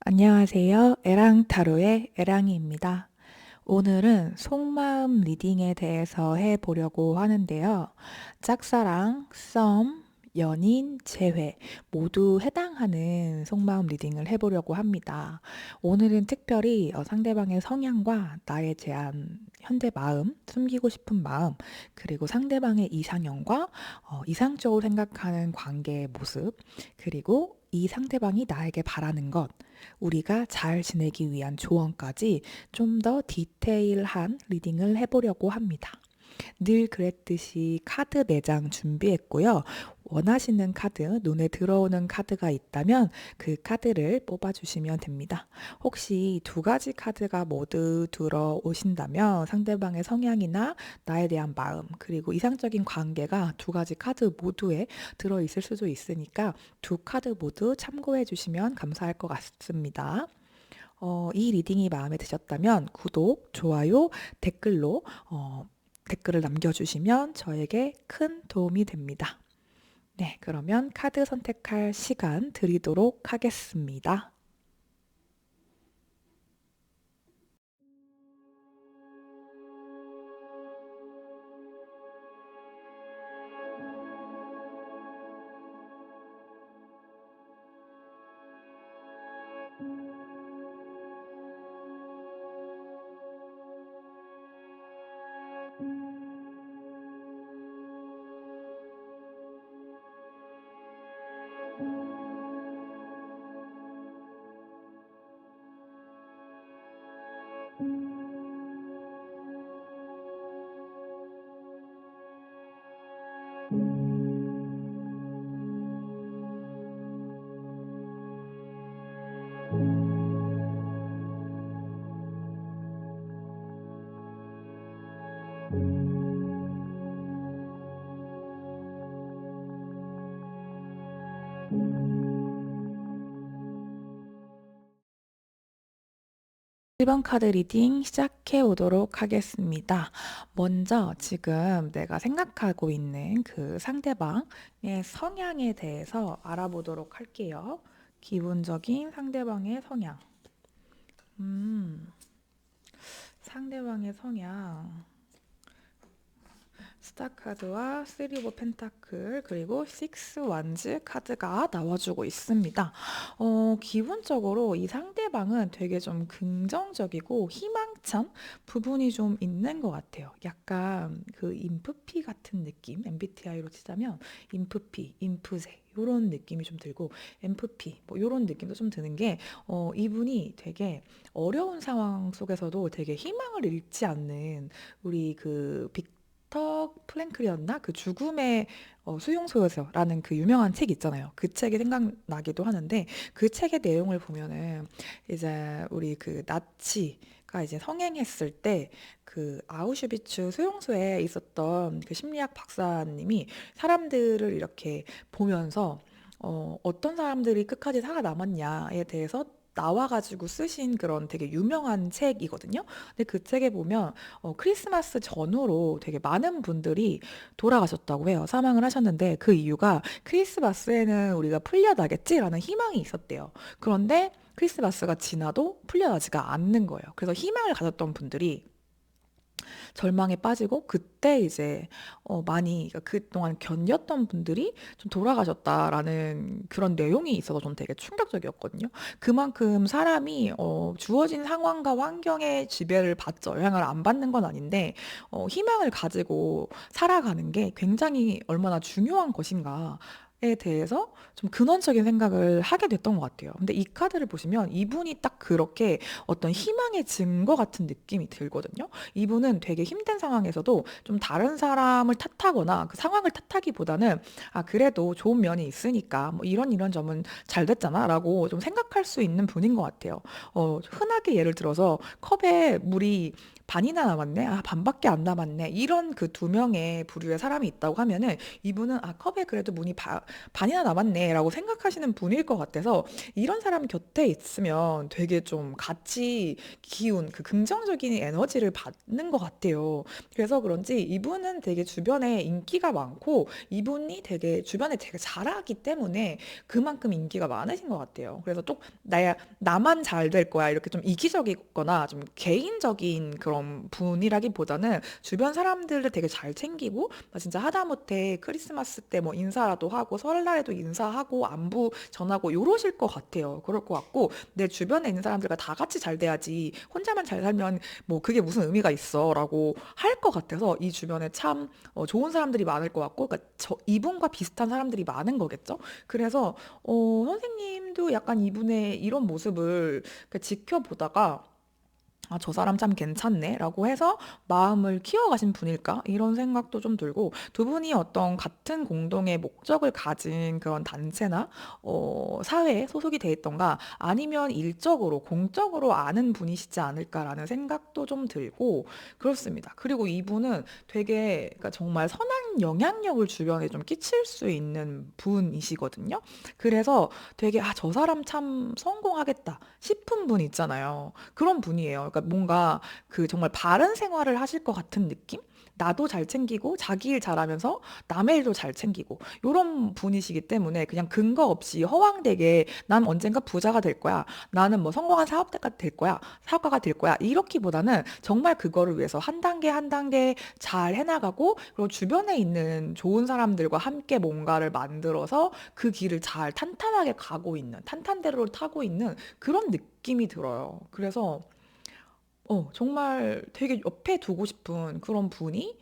안녕하세요. 에랑타로의 에랑이입니다. 오늘은 속마음 리딩에 대해서 해보려고 하는데요. 짝사랑, 썸, 연인, 재회 모두 해당하는 속마음 리딩을 해보려고 합니다. 오늘은 특별히 상대방의 성향과 나에 대한 현재 마음, 숨기고 싶은 마음, 그리고 상대방의 이상형과 이상적으로 생각하는 관계의 모습, 그리고 이 상대방이 나에게 바라는 것, 우리가 잘 지내기 위한 조언까지 좀 더 디테일한 리딩을 해보려고 합니다. 늘 그랬듯이 카드 4장 준비했고요. 원하시는 카드, 눈에 들어오는 카드가 있다면 그 카드를 뽑아주시면 됩니다. 혹시 2가지 카드가 모두 들어오신다면 상대방의 성향이나 나에 대한 마음, 그리고 이상적인 관계가 2가지 카드 모두에 들어있을 수도 있으니까 2카드 모두 참고해 주시면 감사할 것 같습니다. 이 리딩이 마음에 드셨다면 구독, 좋아요, 댓글로 댓글을 남겨주시면 저에게 큰 도움이 됩니다. 네, 그러면 카드 선택할 시간 드리도록 하겠습니다. 일 번 카드 리딩 시작해 보도록 하겠습니다. 먼저 지금 내가 생각하고 있는 그 상대방의 성향에 대해서 알아보도록 할게요. 기본적인 상대방의 성향. 음, 상대방의 성향. 스타 카드와 3 오브 펜타클 그리고 6 완즈 카드가 나와주고 있습니다. 기본적으로 이 상대방은 되게 좀 긍정적이고 희망찬 부분이 좀 있는 것 같아요. 약간 그 인프피 같은 느낌, MBTI로 치자면 인프피, 인프제 이런 느낌이 좀 들고 MFP 뭐 이런 느낌도 좀 드는 게 이분이 되게 어려운 상황 속에서도 되게 희망을 잃지 않는 우리 그 빅터 플랭클이었나? 그 죽음의 수용소에서라는 그 유명한 책 있잖아요. 그 책이 생각나기도 하는데 그 책의 내용을 보면은 이제 우리 그 나치가 이제 성행했을 때 그 아우슈비츠 수용소에 있었던 그 심리학 박사님이 사람들을 이렇게 보면서 어떤 사람들이 끝까지 살아남았냐에 대해서 나와가지고 쓰신 그런 되게 유명한 책이거든요. 근데 그 책에 보면 크리스마스 전후로 되게 많은 분들이 돌아가셨다고 해요. 사망을 하셨는데 그 이유가 크리스마스에는 우리가 풀려나겠지라는 희망이 있었대요. 그런데 크리스마스가 지나도 풀려나지가 않는 거예요. 그래서 희망을 가졌던 분들이 절망에 빠지고 그때 이제 많이 그러니까 그동안 견뎠던 분들이 좀 돌아가셨다라는 그런 내용이 있어서 좀 되게 충격적이었거든요. 그만큼 사람이 주어진 상황과 환경의 지배를 받죠. 영향을 안 받는 건 아닌데 희망을 가지고 살아가는 게 굉장히 얼마나 중요한 것인가 에 대해서 좀 근원적인 생각을 하게 됐던 것 같아요. 근데 이 카드를 보시면 이분이 딱 그렇게 어떤 희망의 증거 같은 느낌이 들거든요. 이분은 되게 힘든 상황에서도 좀 다른 사람을 탓하거나 그 상황을 탓하기보다는 아, 그래도 좋은 면이 있으니까 뭐 이런 점은 잘 됐잖아 라고 좀 생각할 수 있는 분인 것 같아요. 흔하게 예를 들어서 컵에 물이 반이나 남았네. 아, 반밖에 안 남았네. 이런 그 두 명의 부류의 사람이 있다고 하면은 이분은 아, 컵에 그래도 문이 반이나 남았네라고 생각하시는 분일 것 같아서 이런 사람 곁에 있으면 되게 좀 같이 기운, 그 긍정적인 에너지를 받는 것 같아요. 그래서 그런지 이분은 되게 주변에 인기가 많고 이분이 되게 주변에 되게 잘하기 때문에 그만큼 인기가 많으신 것 같아요. 그래서 좀 나만 잘 될 거야 이렇게 좀 이기적이거나 좀 개인적인 그런 분이라기보다는 주변 사람들을 되게 잘 챙기고 나 진짜 하다못해 크리스마스 때 뭐 인사라도 하고 설날에도 인사하고 안부 전하고 요러실 것 같아요. 그럴 것 같고 내 주변에 있는 사람들과 다 같이 잘 돼야지 혼자만 잘 살면 뭐 그게 무슨 의미가 있어라고 할 것 같아서 이 주변에 참 좋은 사람들이 많을 것 같고 그러니까 이분과 비슷한 사람들이 많은 거겠죠. 그래서 선생님도 약간 이분의 이런 모습을 지켜보다가 아, 저 사람 참 괜찮네 라고 해서 마음을 키워가신 분일까? 이런 생각도 좀 들고 두 분이 어떤 같은 공동의 목적을 가진 그런 단체나 사회에 소속이 돼 있던가 아니면 일적으로 공적으로 아는 분이시지 않을까라는 생각도 좀 들고 그렇습니다. 그리고 이분은 되게 그러니까 정말 선한 영향력을 주변에 좀 끼칠 수 있는 분이시거든요. 그래서 되게 아, 저 사람 참 성공하겠다 싶은 분 있잖아요. 그런 분이에요. 그러니까 뭔가 그 정말 바른 생활을 하실 것 같은 느낌? 나도 잘 챙기고 자기 일 잘하면서 남의 일도 잘 챙기고 요런 분이시기 때문에 그냥 근거 없이 허황되게 난 언젠가 부자가 될 거야. 나는 뭐 성공한 사업가가 될 거야. 사업가가 될 거야. 이렇기보다는 정말 그거를 위해서 한 단계 한 단계 잘 해나가고 그리고 주변에 있는 좋은 사람들과 함께 뭔가를 만들어서 그 길을 잘 탄탄하게 가고 있는 탄탄대로를 타고 있는 그런 느낌이 들어요. 그래서 정말 되게 옆에 두고 싶은 그런 분이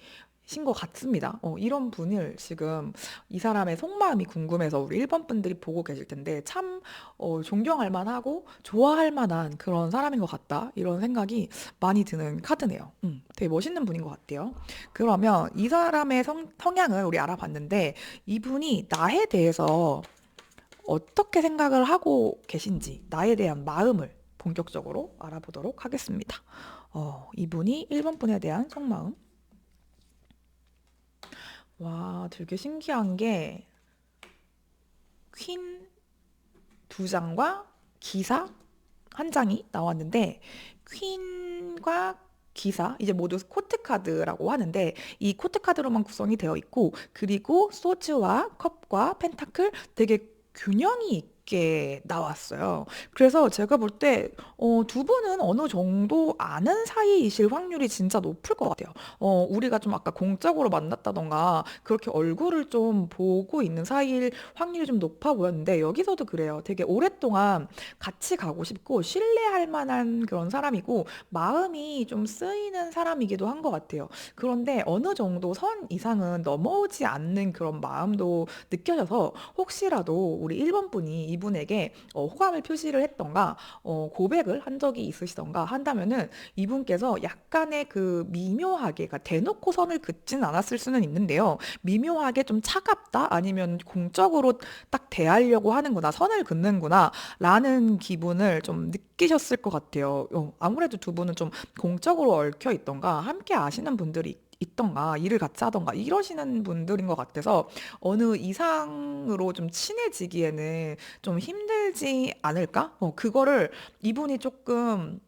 신 것 같습니다. 이런 분을 지금 이 사람의 속마음이 궁금해서 우리 일본 분들이 보고 계실 텐데 참 존경할 만하고 좋아할 만한 그런 사람인 것 같다. 이런 생각이 많이 드는 카드네요. 되게 멋있는 분인 것 같아요. 그러면 이 사람의 성향을 우리 알아봤는데 이분이 나에 대해서 어떻게 생각을 하고 계신지 나에 대한 마음을 본격적으로 알아보도록 하겠습니다. 이분이 1번 분에 대한 속마음. 와, 되게 신기한 게 퀸 두 장과 기사 한 장이 나왔는데 퀸과 기사 이제 모두 코트 카드라고 하는데 이 코트 카드로만 구성이 되어 있고 그리고 소즈와 컵과 펜타클 되게 균형이 있게 나왔어요. 그래서 제가 볼 때 두 분은 어느 정도 아는 사이이실 확률이 진짜 높을 것 같아요. 우리가 좀 아까 공적으로 만났다던가 그렇게 얼굴을 좀 보고 있는 사이일 확률이 좀 높아 보였는데 여기서도 그래요. 되게 오랫동안 같이 가고 싶고 신뢰할 만한 그런 사람이고 마음이 좀 쓰이는 사람이기도 한 것 같아요. 그런데 어느 정도 선 이상은 넘어오지 않는 그런 마음도 느껴져서 혹시라도 우리 1번 분이 이분에게 호감을 표시를 했던가 고백을 한 적이 있으시던가 한다면은 이분께서 약간의 그 미묘하게 그러니까 대놓고 선을 긋진 않았을 수는 있는데요. 미묘하게 좀 차갑다 아니면 공적으로 딱 대하려고 하는구나 선을 긋는구나 라는 기분을 좀 느끼셨을 것 같아요. 아무래도 두 분은 좀 공적으로 얽혀 있던가 함께 아시는 분들이 있던가 일을 같이 하던가 이러시는 분들인 것 같아서 어느 이상으로 좀 친해지기에는 좀 힘들지 않을까? 그거를 이분이 조금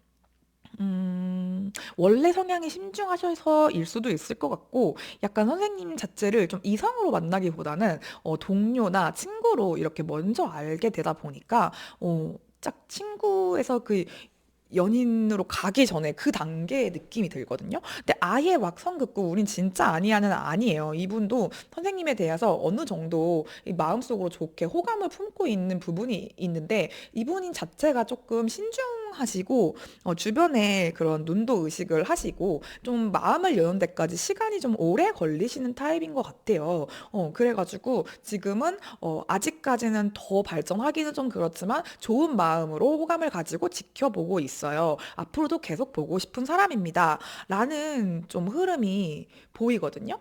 원래 성향이 신중하셔서일 수도 있을 것 같고, 약간 선생님 자체를 좀 이성으로 만나기보다는 동료나 친구로 이렇게 먼저 알게 되다 보니까, 짝 친구에서 그 연인으로 가기 전에 그 단계의 느낌이 들거든요. 근데 아예 왁성 긋고 우린 진짜 아니야는 아니에요. 이분도 선생님에 대해서 어느 정도 이 마음속으로 좋게 호감을 품고 있는 부분이 있는데 이분인 자체가 조금 신중하시고 주변에 그런 눈도 의식을 하시고 좀 마음을 여는 데까지 시간이 좀 오래 걸리시는 타입인 것 같아요. 그래가지고 지금은 아직까지는 더 발전하기는 좀 그렇지만 좋은 마음으로 호감을 가지고 지켜보고 있어요. 앞으로도 계속 보고 싶은 사람입니다. 라는 좀 흐름이 보이거든요.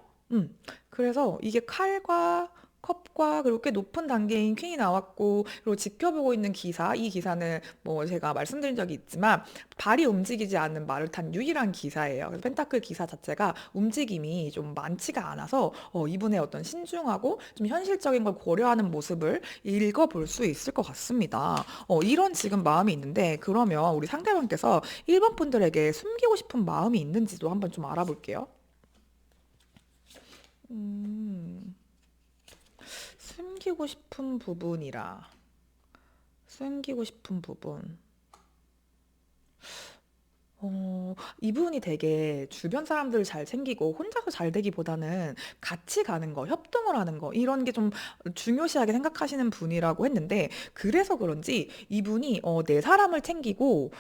그래서 이게 칼과 컵과 그리고 꽤 높은 단계인 퀸이 나왔고 그리고 지켜보고 있는 기사 이 기사는 뭐 제가 말씀드린 적이 있지만 발이 움직이지 않는 말을 탄 유일한 기사예요. 그래서 펜타클 기사 자체가 움직임이 좀 많지가 않아서 이분의 어떤 신중하고 좀 현실적인 걸 고려하는 모습을 읽어볼 수 있을 것 같습니다. 이런 지금 마음이 있는데 그러면 우리 상대방께서 1번 분들에게 숨기고 싶은 마음이 있는지도 한번 좀 알아볼게요. 음, 숨기고 싶은 부분이라. 숨기고 싶은 부분. 이분이 되게 주변 사람들을 잘 챙기고 혼자서 잘 되기보다는 같이 가는 거, 협동을 하는 거, 이런 게 좀 중요시하게 생각하시는 분이라고 했는데, 그래서 그런지 이분이 내 사람을 챙기고,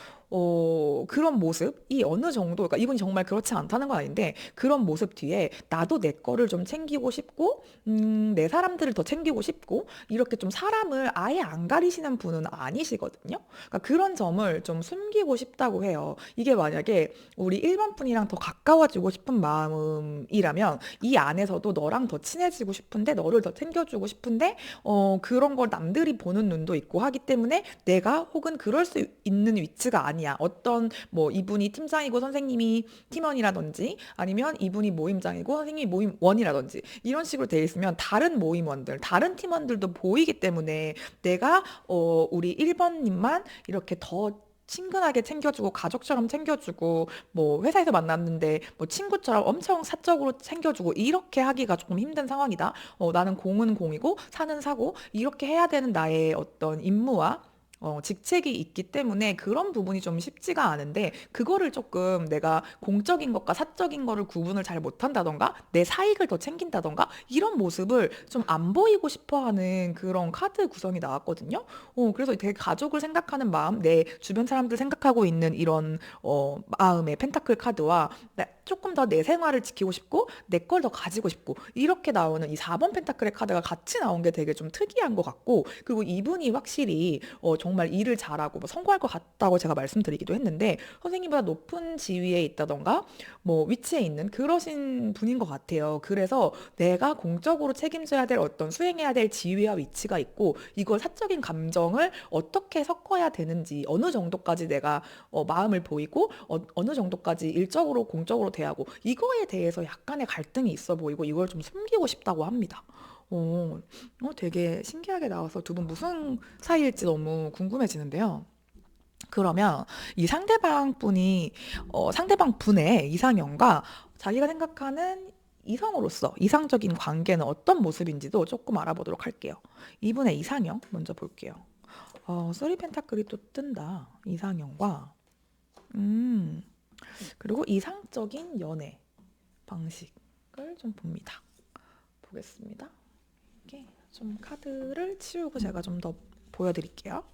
그런 모습이 어느 정도, 그러니까 이분이 정말 그렇지 않다는 건 아닌데, 그런 모습 뒤에 나도 내 거를 좀 챙기고 싶고, 내 사람들을 더 챙기고 싶고, 이렇게 좀 사람을 아예 안 가리시는 분은 아니시거든요. 그러니까 그런 점을 좀 숨기고 싶다고 해요. 이게 만약에 우리 1번 분이랑 더 가까워지고 싶은 마음이라면 이 안에서도 너랑 더 친해지고 싶은데 너를 더 챙겨주고 싶은데 그런 걸 남들이 보는 눈도 있고 하기 때문에 내가 혹은 그럴 수 있는 위치가 아니야. 어떤 뭐 이분이 팀장이고 선생님이 팀원이라든지 아니면 이분이 모임장이고 선생님이 모임원이라든지 이런 식으로 돼 있으면 다른 모임원들, 다른 팀원들도 보이기 때문에 내가 우리 1번님만 이렇게 더 친근하게 챙겨주고 가족처럼 챙겨주고 뭐 회사에서 만났는데 뭐 친구처럼 엄청 사적으로 챙겨주고 이렇게 하기가 조금 힘든 상황이다. 나는 공은 공이고 사는 사고 이렇게 해야 되는 나의 어떤 임무와 직책이 있기 때문에 그런 부분이 좀 쉽지가 않은데 그거를 조금 내가 공적인 것과 사적인 거를 구분을 잘 못한다던가 내 사익을 더 챙긴다던가 이런 모습을 좀 안 보이고 싶어 하는 그런 카드 구성이 나왔거든요. 그래서 되게 가족을 생각하는 마음, 내 주변 사람들 생각하고 있는 이런 마음의 펜타클 카드와 조금 더 내 생활을 지키고 싶고 내 걸 더 가지고 싶고 이렇게 나오는 이 4번 펜타클의 카드가 같이 나온 게 되게 좀 특이한 것 같고 그리고 이분이 확실히 정말 일을 잘하고 뭐 성공할 것 같다고 제가 말씀드리기도 했는데 선생님보다 높은 지위에 있다던가 뭐 위치에 있는 그러신 분인 것 같아요. 그래서 내가 공적으로 책임져야 될 어떤 수행해야 될 지위와 위치가 있고 이걸 사적인 감정을 어떻게 섞어야 되는지 어느 정도까지 내가 마음을 보이고 어느 정도까지 일적으로 공적으로 대하고 이거에 대해서 약간의 갈등이 있어 보이고 이걸 좀 숨기고 싶다고 합니다. 되게 신기하게 나와서 두 분 무슨 사이일지 너무 궁금해지는데요. 그러면 이 상대방 분이 상대방 분의 이상형과 자기가 생각하는 이성으로서 이상적인 관계는 어떤 모습인지도 조금 알아보도록 할게요. 이분의 이상형 먼저 볼게요. 쓰리 펜타클이 또 뜬다. 이상형과 음, 그리고 이상적인 연애 방식을 좀 봅니다. 보겠습니다. 이게 좀 카드를 치우고 제가 좀 더 보여드릴게요.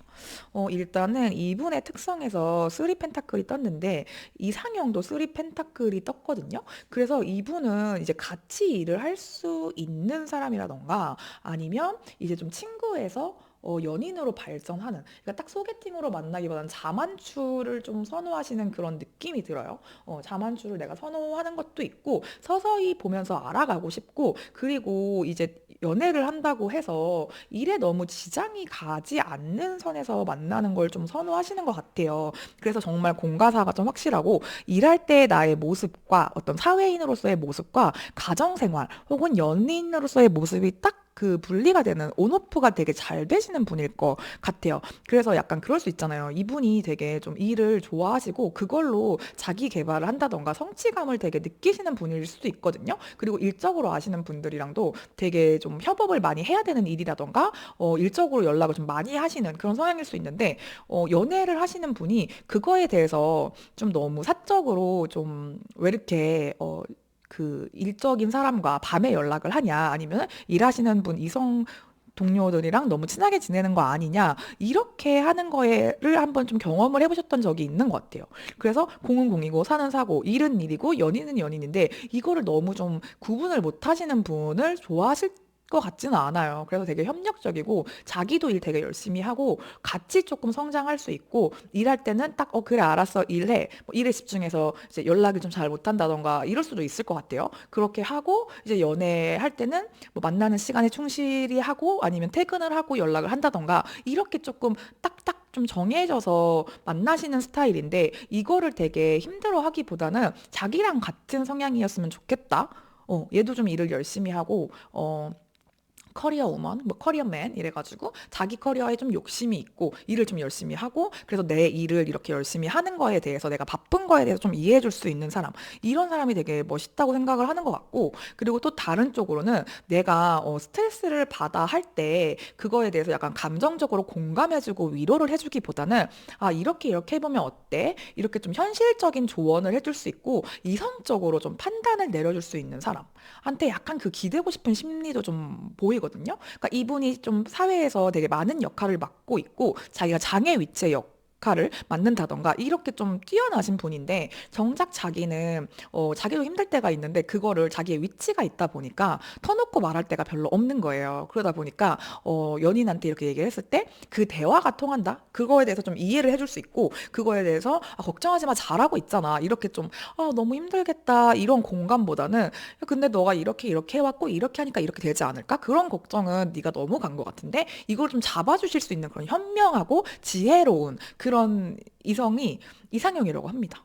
일단은 이분의 특성에서 쓰리 펜타클이 떴는데 이상형도 쓰리 펜타클이 떴거든요. 그래서 이분은 이제 같이 일을 할 수 있는 사람이라던가 아니면 이제 좀 친구에서 연인으로 발전하는 그러니까 딱 소개팅으로 만나기보다는 자만추를 좀 선호하시는 그런 느낌이 들어요. 자만추를 내가 선호하는 것도 있고 서서히 보면서 알아가고 싶고 그리고 이제 연애를 한다고 해서 일에 너무 지장이 가지 않는 선에서 만나는 걸 좀 선호하시는 것 같아요. 그래서 정말 공과사가 좀 확실하고 일할 때 나의 모습과 어떤 사회인으로서의 모습과 가정생활 혹은 연인으로서의 모습이 딱 그 분리가 되는 온오프가 되게 잘 되시는 분일 것 같아요. 그래서 약간 그럴 수 있잖아요. 이분이 되게 좀 일을 좋아하시고 그걸로 자기 개발을 한다던가 성취감을 되게 느끼시는 분일 수도 있거든요. 그리고 일적으로 아시는 분들이랑도 되게 좀 협업을 많이 해야 되는 일이라던가 일적으로 연락을 좀 많이 하시는 그런 성향일 수 있는데 연애를 하시는 분이 그거에 대해서 좀 너무 사적으로 좀 왜 이렇게 그 일적인 사람과 밤에 연락을 하냐 아니면 일하시는 분 이성 동료들이랑 너무 친하게 지내는 거 아니냐 이렇게 하는 거를 한번 좀 경험을 해보셨던 적이 있는 것 같아요. 그래서 공은 공이고 사는 사고 일은 일이고 연인은 연인인데 이거를 너무 좀 구분을 못 하시는 분을 좋아하실 것 같지는 않아요. 그래서 되게 협력적이고 자기도 일 되게 열심히 하고 같이 조금 성장할 수 있고 일할 때는 딱 그래 알았어 일해 뭐 일에 집중해서 이제 연락을 좀 잘 못한다던가 이럴 수도 있을 것 같아요. 그렇게 하고 이제 연애할 때는 뭐 만나는 시간에 충실히 하고 아니면 퇴근을 하고 연락을 한다던가 이렇게 조금 딱딱 좀 정해져서 만나시는 스타일인데 이거를 되게 힘들어하기보다는 자기랑 같은 성향이었으면 좋겠다. 얘도 좀 일을 열심히 하고, 커리어 우먼, 뭐 커리어맨 이래가지고 자기 커리어에 좀 욕심이 있고 일을 좀 열심히 하고 그래서 내 일을 이렇게 열심히 하는 거에 대해서 내가 바쁜 거에 대해서 좀 이해해 줄 수 있는 사람 이런 사람이 되게 멋있다고 생각을 하는 것 같고 그리고 또 다른 쪽으로는 내가 스트레스를 받아 할 때 그거에 대해서 약간 감정적으로 공감해주고 위로를 해주기보다는 아 이렇게 이렇게 해보면 어때? 이렇게 좀 현실적인 조언을 해줄 수 있고 이성적으로 좀 판단을 내려줄 수 있는 사람 한테 약간 그 기대고 싶은 심리도 좀 보이거든요. 그러니까 이분이 좀 사회에서 되게 많은 역할을 맡고 있고 자기가 장애 위치의 역할을 맡는다던가 이렇게 좀 뛰어나신 분인데 정작 자기는 자기도 힘들 때가 있는데 그거를 자기의 위치가 있다 보니까 터놓고 말할 때가 별로 없는 거예요. 그러다 보니까 연인한테 이렇게 얘기를 했을 때 그 대화가 통한다. 그거에 대해서 좀 이해를 해줄 수 있고 그거에 대해서 아, 걱정하지 마 잘하고 있잖아. 이렇게 좀 너무 힘들겠다 이런 공감보다는 근데 너가 이렇게 이렇게 해왔고 이렇게 하니까 이렇게 되지 않을까? 그런 걱정은 네가 너무 간 것 같은데 이걸 좀 잡아주실 수 있는 그런 현명하고 지혜로운 그런 이성이 이상형이라고 합니다.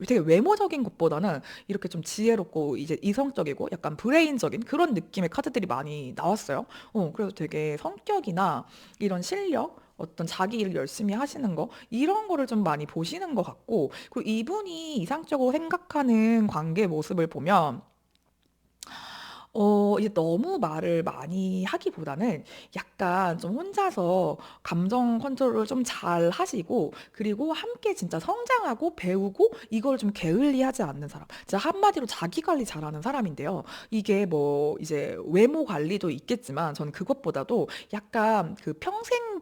되게 외모적인 것보다는 이렇게 좀 지혜롭고 이제 이성적이고 약간 브레인적인 그런 느낌의 카드들이 많이 나왔어요. 그래서 되게 성격이나 이런 실력 어떤 자기 일을 열심히 하시는 거 이런 거를 좀 많이 보시는 것 같고 그리고 이분이 이상적으로 생각하는 관계 모습을 보면 이제 너무 말을 많이 하기보다는 약간 좀 혼자서 감정 컨트롤을 좀 잘 하시고, 그리고 함께 진짜 성장하고 배우고, 이걸 좀 게을리하지 않는 사람. 진짜 한마디로 자기 관리 잘하는 사람인데요. 이게 뭐, 이제 외모 관리도 있겠지만, 저는 그것보다도 약간 그 평생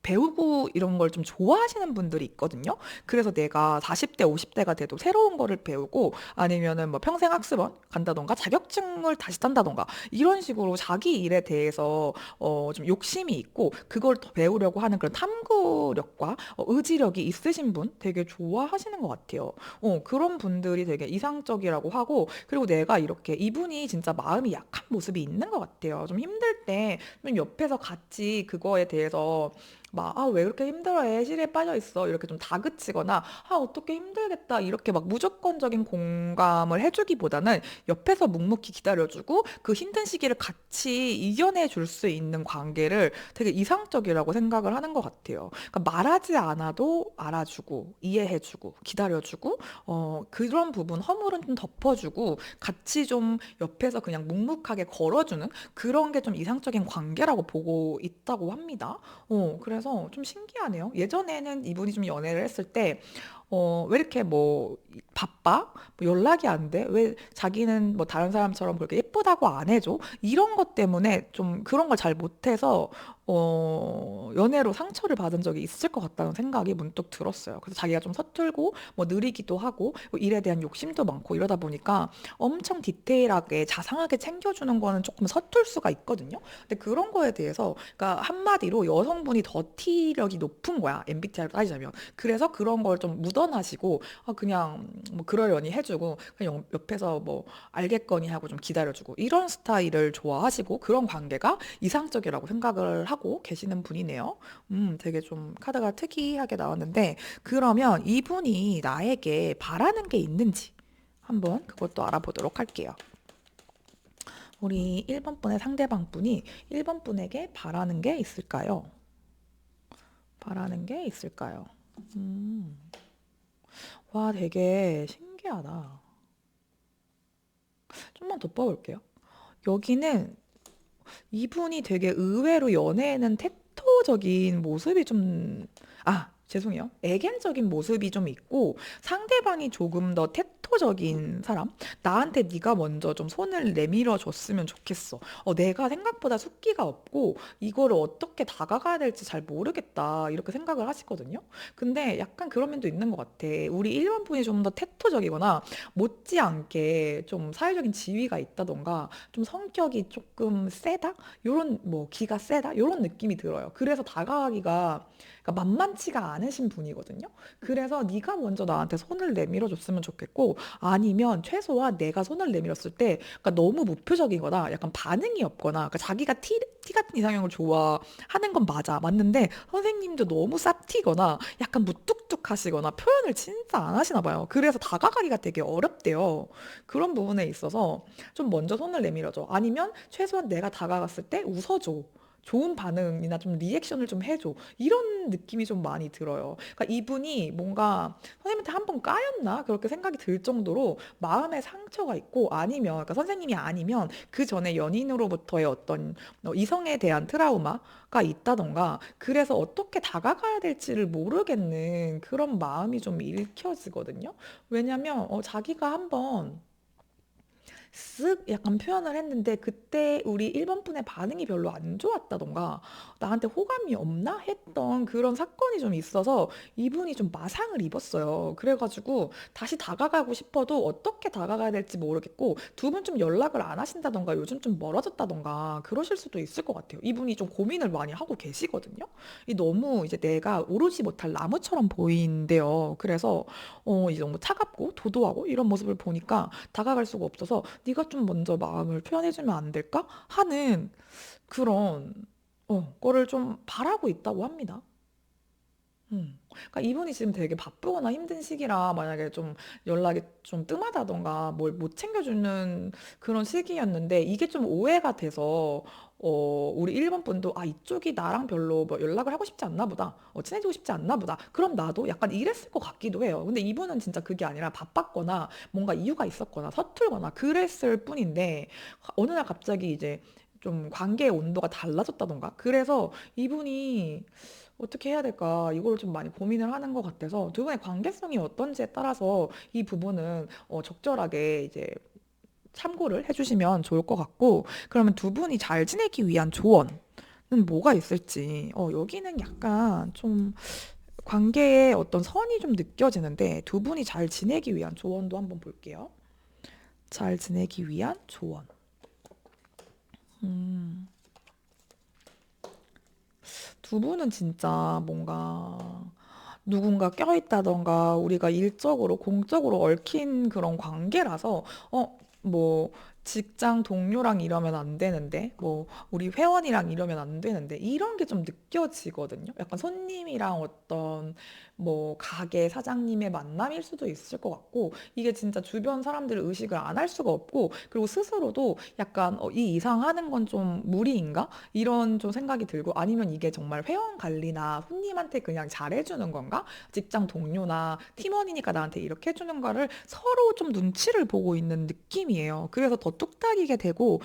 배우고 이런 걸 좀 좋아하시는 분들이 있거든요. 그래서 내가 40대, 50대가 돼도 새로운 거를 배우고 아니면은 뭐 평생 학습원 간다던가 자격증을 다시 딴다던가 이런 식으로 자기 일에 대해서 좀 욕심이 있고 그걸 더 배우려고 하는 그런 탐구력과 의지력이 있으신 분 되게 좋아하시는 것 같아요. 그런 분들이 되게 이상적이라고 하고 그리고 내가 이렇게 이분이 진짜 마음이 약한 모습이 있는 것 같아요. 좀 힘들 때 좀 옆에서 같이 그거에 대해서 막, 아, 왜 그렇게 힘들어해? 시리에 빠져 있어. 이렇게 좀 다그치거나, 아, 어떻게 힘들겠다. 이렇게 막 무조건적인 공감을 해주기보다는 옆에서 묵묵히 기다려주고 그 힘든 시기를 같이 이겨내 줄 수 있는 관계를 되게 이상적이라고 생각을 하는 것 같아요. 그러니까 말하지 않아도 알아주고, 이해해주고, 기다려주고, 그런 부분, 허물은 좀 덮어주고, 같이 좀 옆에서 그냥 묵묵하게 걸어주는 그런 게 좀 이상적인 관계라고 보고 있다고 합니다. 그래서 좀 신기하네요. 예전에는 이분이 좀 연애를 했을 때, 왜 이렇게 뭐, 바빠? 뭐 연락이 안 돼? 왜 자기는 뭐 다른 사람처럼 그렇게 예쁘다고 안 해줘? 이런 것 때문에 좀 그런 걸 잘 못해서, 연애로 상처를 받은 적이 있을 것 같다는 생각이 문득 들었어요. 그래서 자기가 좀 서툴고, 뭐 느리기도 하고, 뭐 일에 대한 욕심도 많고 이러다 보니까 엄청 디테일하게 자상하게 챙겨주는 거는 조금 서툴 수가 있거든요. 근데 그런 거에 대해서 그러니까 한마디로 여성분이 더 T력이 높은 거야. MBTI로 따지자면. 그래서 그런 걸 좀 묻어나시고 그냥 뭐 그러려니 해주고 그냥 옆에서 뭐 알겠거니 하고 좀 기다려주고 이런 스타일을 좋아하시고 그런 관계가 이상적이라고 생각을 하고 계시는 분이네요. 되게 좀 카드가 특이하게 나왔는데 그러면 이분이 나에게 바라는 게 있는지 한번 그것도 알아보도록 할게요. 우리 1번 분의 상대방 분이 1번 분에게 바라는 게 있을까요? 바라는 게 있을까요? 음, 와, 되게 신기하다. 좀만 더 뽑아볼게요. 여기는 이분이 되게 의외로 연애에는 태토적인 모습이 좀, 죄송해요. 애견적인 모습이 좀 있고 상대방이 조금 더 태토적인 사람? 나한테 네가 먼저 좀 손을 내밀어 줬으면 좋겠어. 내가 생각보다 숫기가 없고 이거를 어떻게 다가가야 될지 잘 모르겠다. 이렇게 생각을 하시거든요. 근데 약간 그런 면도 있는 것 같아. 우리 일반 분이 좀 더 태토적이거나 못지않게 좀 사회적인 지위가 있다던가 좀 성격이 조금 세다? 요런 뭐 기가 세다? 요런 느낌이 들어요. 그래서 다가가기가 그러니까 만만치가 않으신 분이거든요. 그래서 네가 먼저 나한테 손을 내밀어 줬으면 좋겠고 아니면 최소한 내가 손을 내밀었을 때 그러니까 너무 무표정이거나 약간 반응이 없거나 그러니까 자기가 티 같은 이상형을 좋아하는 건 맞는데 선생님도 너무 쌉티거나 약간 무뚝뚝하시거나 표현을 진짜 안 하시나 봐요. 그래서 다가가기가 되게 어렵대요. 그런 부분에 있어서 좀 먼저 손을 내밀어줘. 아니면 최소한 내가 다가갔을 때 웃어줘. 좋은 반응이나 좀 리액션을 좀 해줘. 이런 느낌이 좀 많이 들어요. 그러니까 이분이 뭔가 선생님한테 한 번 까였나? 그렇게 생각이 들 정도로 마음에 상처가 있고 아니면, 그러니까 선생님이 아니면 그 전에 연인으로부터의 어떤 이성에 대한 트라우마가 있다던가 그래서 어떻게 다가가야 될지를 모르겠는 그런 마음이 좀 읽혀지거든요. 왜냐면 자기가 한번 쓱 약간 표현을 했는데 그때 우리 1번 분의 반응이 별로 안 좋았다던가 나한테 호감이 없나 했던 그런 사건이 좀 있어서 이분이 좀 마상을 입었어요. 그래가지고 다시 다가가고 싶어도 어떻게 다가가야 될지 모르겠고 두 분 좀 연락을 안 하신다던가 요즘 좀 멀어졌다던가 그러실 수도 있을 것 같아요. 이분이 좀 고민을 많이 하고 계시거든요. 이 너무 이제 내가 오르지 못할 나무처럼 보인대요. 그래서 이제 너무 차갑고 도도하고 이런 모습을 보니까 다가갈 수가 없어서 네가 좀 먼저 마음을 표현해주면 안 될까? 하는 그런 거를 좀 바라고 있다고 합니다. 그러니까 이분이 지금 되게 바쁘거나 힘든 시기라 만약에 좀 연락이 좀 뜸하다던가 뭘 못 챙겨주는 그런 시기였는데 이게 좀 오해가 돼서 우리 1번 분도 아 이쪽이 나랑 별로 뭐 연락을 하고 싶지 않나 보다 친해지고 싶지 않나 보다 그럼 나도 약간 이랬을 것 같기도 해요. 근데 이분은 진짜 그게 아니라 바빴거나 뭔가 이유가 있었거나 서툴거나 그랬을 뿐인데 어느 날 갑자기 이제 좀 관계의 온도가 달라졌다던가 그래서 이분이 어떻게 해야 될까 이걸 좀 많이 고민을 하는 것 같아서 두 분의 관계성이 어떤지에 따라서 이 부분은 적절하게 이제 참고를 해주시면 좋을 것 같고 그러면 두 분이 잘 지내기 위한 조언은 뭐가 있을지 여기는 약간 좀 관계에 어떤 선이 좀 느껴지는데 두 분이 잘 지내기 위한 조언도 한번 볼게요. 잘 지내기 위한 조언. 음, 두 분은 진짜 뭔가 누군가 껴있다던가 우리가 일적으로 공적으로 얽힌 그런 관계라서 뭐 직장 동료랑 이러면 안 되는데 뭐 우리 회원이랑 이러면 안 되는데 이런 게 좀 느껴지거든요. 약간 손님이랑 어떤 뭐 가게 사장님의 만남일 수도 있을 것 같고 이게 진짜 주변 사람들을 의식을 안 할 수가 없고 그리고 스스로도 약간 이 이상 하는 건 좀 무리인가? 이런 좀 생각이 들고 아니면 이게 정말 회원 관리나 손님한테 그냥 잘해주는 건가? 직장 동료나 팀원이니까 나한테 이렇게 해주는 거를 서로 좀 눈치를 보고 있는 느낌이에요. 그래서 더 뚝딱이게 되고,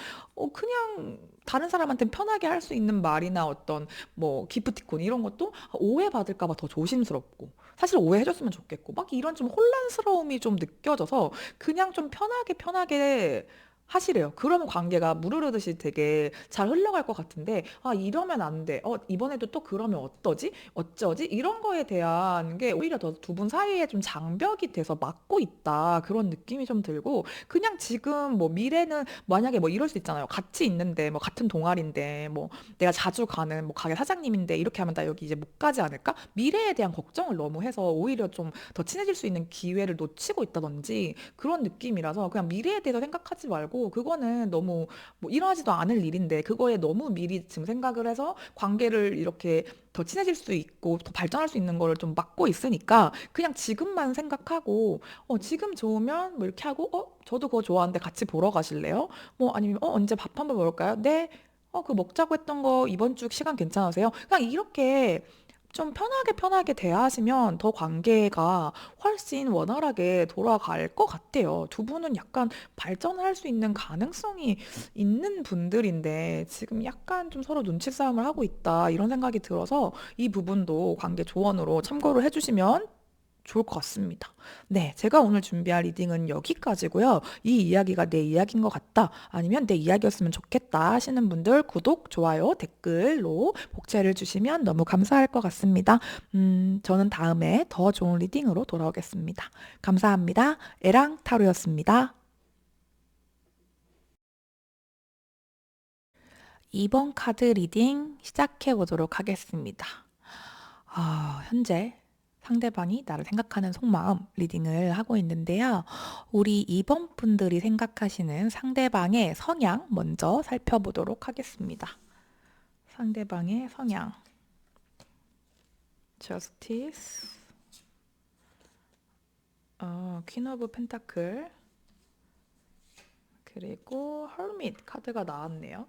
그냥 다른 사람한테 편하게 할 수 있는 말이나 어떤 뭐 기프티콘 이런 것도 오해받을까 봐 더 조심스럽고 사실 오해해줬으면 좋겠고 막 이런 좀 혼란스러움이 좀 느껴져서 그냥 좀 편하게 하시래요. 그러면 관계가 무르르듯이 되게 잘 흘러갈 것 같은데, 아, 이러면 안 돼. 이번에도 또 그러면 어떠지? 어쩌지? 이런 거에 대한 게 오히려 더 두 분 사이에 좀 장벽이 돼서 막고 있다. 그런 느낌이 좀 들고, 그냥 지금 뭐 미래는 만약에 뭐 이럴 수 있잖아요. 같이 있는데, 뭐 같은 동아리인데, 뭐 내가 자주 가는 뭐 가게 사장님인데 이렇게 하면 나 여기 이제 못 가지 않을까? 미래에 대한 걱정을 너무 해서 오히려 좀 더 친해질 수 있는 기회를 놓치고 있다든지 그런 느낌이라서 그냥 미래에 대해서 생각하지 말고 그거는 너무 뭐 일어나지도 않을 일인데 그거에 너무 미리 지금 생각을 해서 관계를 이렇게 더 친해질 수 있고 더 발전할 수 있는 거를 좀 막고 있으니까 그냥 지금만 생각하고 지금 좋으면 뭐 이렇게 하고 저도 그거 좋아하는데 같이 보러 가실래요? 뭐 아니면 언제 밥 한번 먹을까요? 네. 그 먹자고 했던 거 이번 주 시간 괜찮으세요? 그냥 이렇게 좀 편하게 대하시면 더 관계가 훨씬 원활하게 돌아갈 것 같아요. 두 분은 약간 발전할 수 있는 가능성이 있는 분들인데 지금 약간 좀 서로 눈치 싸움을 하고 있다 이런 생각이 들어서 이 부분도 관계 조언으로 참고를 해주시면 좋을 것 같습니다. 네, 제가 오늘 준비한 리딩은 여기까지고요. 이 이야기가 내 이야기인 것 같다, 아니면 내 이야기였으면 좋겠다 하시는 분들 구독, 좋아요, 댓글로 복제를 주시면 너무 감사할 것 같습니다. 저는 다음에 더 좋은 리딩으로 돌아오겠습니다. 감사합니다. 에랑 타로였습니다. 이번 카드 리딩 시작해 보도록 하겠습니다. 현재 상대방이 나를 생각하는 속마음 리딩을 하고 있는데요. 우리 2번 분들이 생각하시는 상대방의 성향 먼저 살펴보도록 하겠습니다. 상대방의 성향. Justice, 퀸 오브 펜타클, 그리고 Hermit 카드가 나왔네요.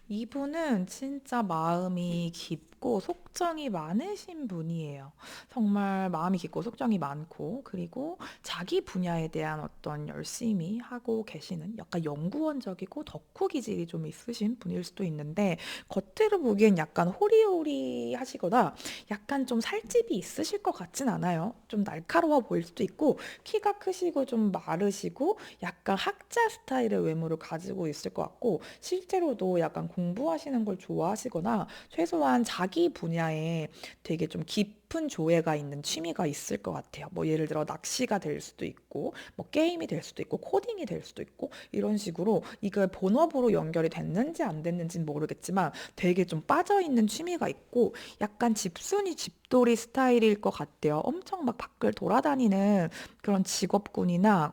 이분은 진짜 마음이 깊고 속정이 많으신 분이에요. 정말 마음이 깊고 속정이 많고, 그리고 자기 분야에 대한 어떤 열심히 하고 계시는 약간 연구원적이고 덕후 기질이 좀 있으신 분일 수도 있는데, 겉으로 보기엔 약간 호리호리 하시거나 약간 좀 살집이 있으실 것 같진 않아요. 좀 날카로워 보일 수도 있고, 키가 크시고 좀 마르시고 약간 학자 스타일의 외모를 가지고 있을 것 같고, 실제로도 약간 공부하시는 걸 좋아하시거나 최소한 자기 분야에 되게 좀 깊은 조예가 있는 취미가 있을 것 같아요. 뭐 예를 들어 낚시가 될 수도 있고, 뭐 게임이 될 수도 있고, 코딩이 될 수도 있고, 이런 식으로 이걸 본업으로 연결이 됐는지 안 됐는지는 모르겠지만 되게 좀 빠져있는 취미가 있고, 약간 집순이 집돌이 스타일일 것 같아요. 엄청 막 밖을 돌아다니는 그런 직업군이나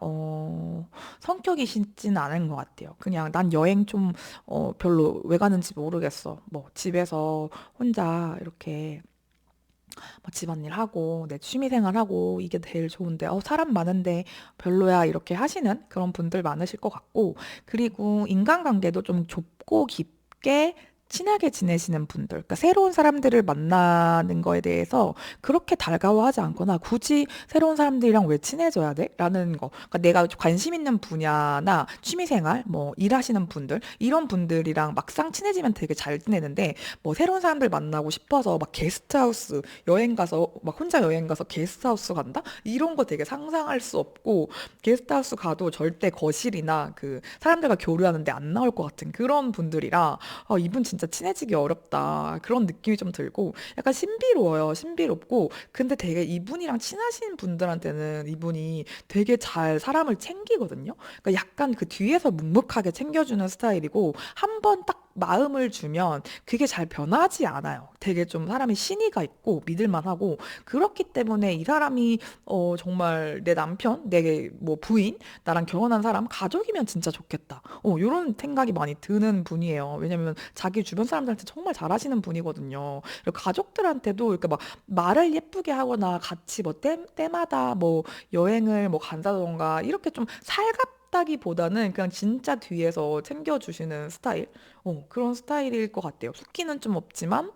성격이 쉽지는 않은 것 같아요. 그냥 난 여행 좀 별로 왜 가는지 모르겠어. 뭐 집에서 혼자 이렇게 뭐 집안일 하고 내 취미생활 하고 이게 제일 좋은데 사람 많은데 별로야 이렇게 하시는 그런 분들 많으실 것 같고, 그리고 인간관계도 좀 좁고 깊게 친하게 지내시는 분들, 그러니까 새로운 사람들을 만나는 거에 대해서 그렇게 달가워하지 않거나 굳이 새로운 사람들이랑 왜 친해져야 돼? 라는 거. 그러니까 내가 관심 있는 분야나 취미생활, 뭐 일하시는 분들, 이런 분들이랑 막상 친해지면 되게 잘 지내는데, 뭐 새로운 사람들 만나고 싶어서 막 게스트하우스 여행 가서 막 혼자 여행 가서 게스트하우스 간다? 이런 거 되게 상상할 수 없고, 게스트하우스 가도 절대 거실이나 그 사람들과 교류하는데 안 나올 것 같은 그런 분들이라 이분 진짜 친해지기 어렵다. 그런 느낌이 좀 들고 약간 신비로워요. 신비롭고, 근데 되게 이분이랑 친하신 분들한테는 이분이 되게 잘 사람을 챙기거든요. 그러니까 약간 그 뒤에서 묵묵하게 챙겨주는 스타일이고, 한 번 딱 마음을 주면 그게 잘 변하지 않아요. 되게 좀 사람이 신의가 있고 믿을만하고, 그렇기 때문에 이 사람이 정말 내 남편, 내 뭐 부인, 나랑 결혼한 사람, 가족이면 진짜 좋겠다. 이런 생각이 많이 드는 분이에요. 왜냐면 자기 주변 사람들한테 정말 잘하시는 분이거든요. 그리고 가족들한테도 이렇게 막 말을 예쁘게 하거나 같이 뭐 때마다 뭐 여행을 뭐 간다던가 이렇게 좀 살갑다기보다는 그냥 진짜 뒤에서 챙겨주시는 스타일? 그런 스타일일 것 같아요. 숙기는 좀 없지만,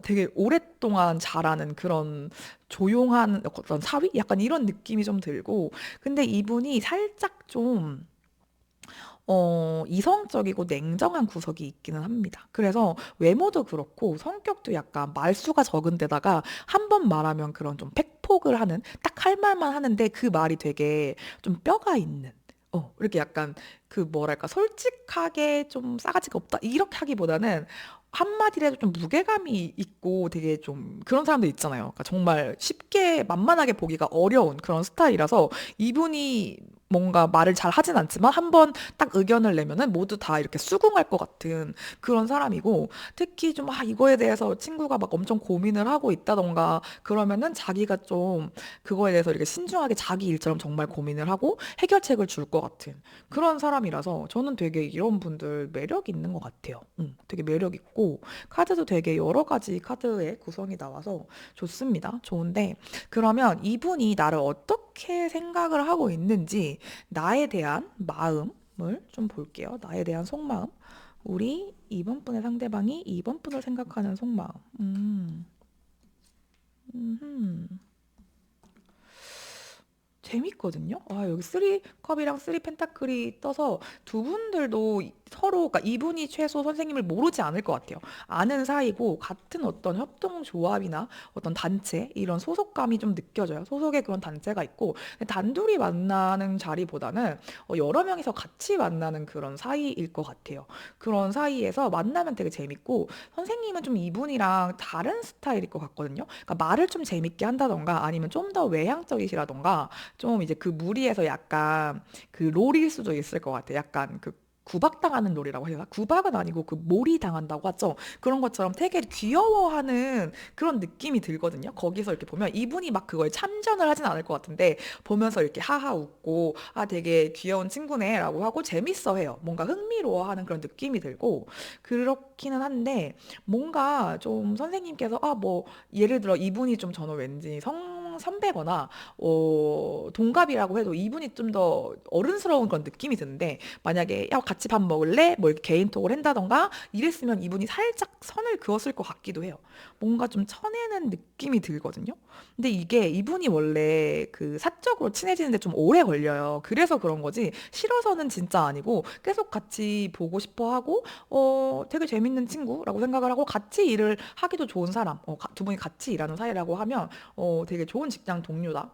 되게 오랫동안 잘하는 그런 조용한 어떤 사위? 약간 이런 느낌이 좀 들고, 근데 이분이 살짝 좀 이성적이고 냉정한 구석이 있기는 합니다. 그래서 외모도 그렇고 성격도 약간 말수가 적은 데다가 한 번 말하면 그런 좀 팩폭을 하는, 딱 할 말만 하는데 그 말이 되게 좀 뼈가 있는, 이렇게 약간 그 뭐랄까 솔직하게 좀 싸가지가 없다 이렇게 하기보다는 한마디라도 좀 무게감이 있고 되게 좀 그런 사람들 있잖아요. 그러니까 정말 쉽게 만만하게 보기가 어려운 그런 스타일이라서, 이분이 뭔가 말을 잘 하진 않지만 한번 딱 의견을 내면은 모두 다 이렇게 수긍할 것 같은 그런 사람이고, 특히 좀 이거에 대해서 친구가 막 엄청 고민을 하고 있다던가 그러면은 자기가 좀 그거에 대해서 이렇게 신중하게 자기 일처럼 정말 고민을 하고 해결책을 줄 것 같은 그런 사람이라서, 저는 되게 이런 분들 매력 있는 것 같아요. 되게 매력 있고, 카드도 되게 여러 가지 카드의 구성이 나와서 좋습니다. 좋은데, 그러면 이분이 나를 어떻게 생각을 하고 있는지 나에 대한 마음을 좀 볼게요. 나에 대한 속마음. 우리 2번 분의 상대방이 2번 분을 생각하는 속마음. 음. 재밌거든요. 여기 쓰리 컵이랑 쓰리 펜타클이 떠서 두 분들도 서로, 그러니까 이분이 최소 선생님을 모르지 않을 것 같아요. 아는 사이고 같은 어떤 협동조합이나 어떤 단체 이런 소속감이 좀 느껴져요. 소속의 그런 단체가 있고 단둘이 만나는 자리보다는 여러 명이서 같이 만나는 그런 사이일 것 같아요. 그런 사이에서 만나면 되게 재밌고 선생님은 좀 이분이랑 다른 스타일일 것 같거든요. 그러니까 말을 좀 재밌게 한다던가 아니면 좀 더 외향적이시라던가 좀 이제 그 무리에서 약간 그 롤일 수도 있을 것 같아요. 약간 그 구박당하는 롤이라고 해야 되나? 구박은 아니고 그 몰이 당한다고 하죠. 그런 것처럼 되게 귀여워하는 그런 느낌이 들거든요. 거기서 이렇게 보면 이분이 막 그거에 참전을 하진 않을 것 같은데 보면서 이렇게 하하 웃고 아 되게 귀여운 친구네라고 하고 재밌어해요. 뭔가 흥미로워하는 그런 느낌이 들고 그렇기는 한데 뭔가 좀 선생님께서 아 뭐 예를 들어 이분이 좀 저는 왠지 선배거나 동갑이라고 해도 이분이 좀 더 어른스러운 그런 느낌이 드는데 만약에 야 같이 밥 먹을래? 뭐 이렇게 개인톡을 한다던가 이랬으면 이분이 살짝 선을 그었을 것 같기도 해요. 뭔가 좀 쳐내는 느낌이 들거든요. 근데 이게 이분이 원래 그 사적으로 친해지는데 좀 오래 걸려요. 그래서 그런 거지 싫어서는 진짜 아니고 계속 같이 보고 싶어 하고 되게 재밌는 친구라고 생각을 하고 같이 일을 하기도 좋은 사람 두 분이 같이 일하는 사이라고 하면 되게 좋은 직장 동료다.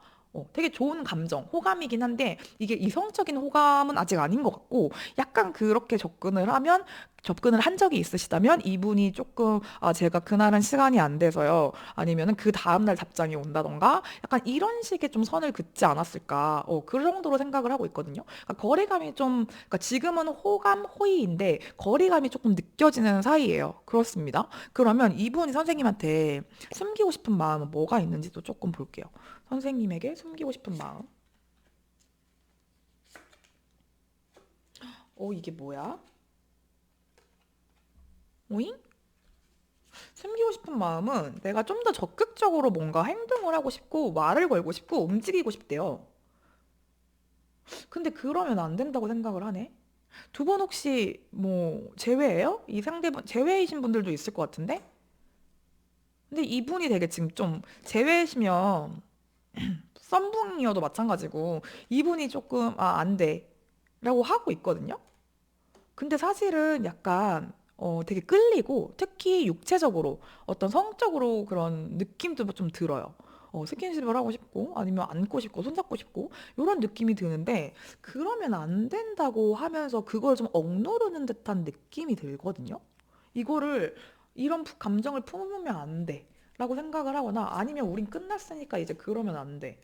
되게 좋은 감정, 호감이긴 한데 이게 이성적인 호감은 아직 아닌 것 같고 약간 그렇게 접근을 한 적이 있으시다면 이분이 조금 아 제가 그날은 시간이 안 돼서요. 아니면은 그 다음날 답장이 온다던가 약간 이런 식의 좀 선을 긋지 않았을까. 그 정도로 생각을 하고 있거든요. 그러니까 거리감이 좀 그러니까 지금은 호감, 호의인데 거리감이 조금 느껴지는 사이예요. 그렇습니다. 그러면 이분이 선생님한테 숨기고 싶은 마음은 뭐가 있는지도 조금 볼게요. 선생님에게 숨기고 싶은 마음. 이게 뭐야? 오잉? 숨기고 싶은 마음은 내가 좀 더 적극적으로 뭔가 행동을 하고 싶고 말을 걸고 싶고 움직이고 싶대요. 근데 그러면 안 된다고 생각을 하네. 두 분 혹시 뭐 제외예요? 이 상대분 제외이신 분들도 있을 것 같은데? 근데 이분이 되게 지금 좀 제외시면 썸붕이어도 마찬가지고 이분이 조금 아, 안 돼. 라고 하고 있거든요. 근데 사실은 약간 되게 끌리고 특히 육체적으로 어떤 성적으로 그런 느낌도 좀 들어요. 스킨십을 하고 싶고 아니면 안고 싶고 손잡고 싶고 이런 느낌이 드는데 그러면 안 된다고 하면서 그걸 좀 억누르는 듯한 느낌이 들거든요. 이거를 이런 감정을 품으면 안 돼. 라고 생각을 하거나 아니면 우린 끝났으니까 이제 그러면 안 돼.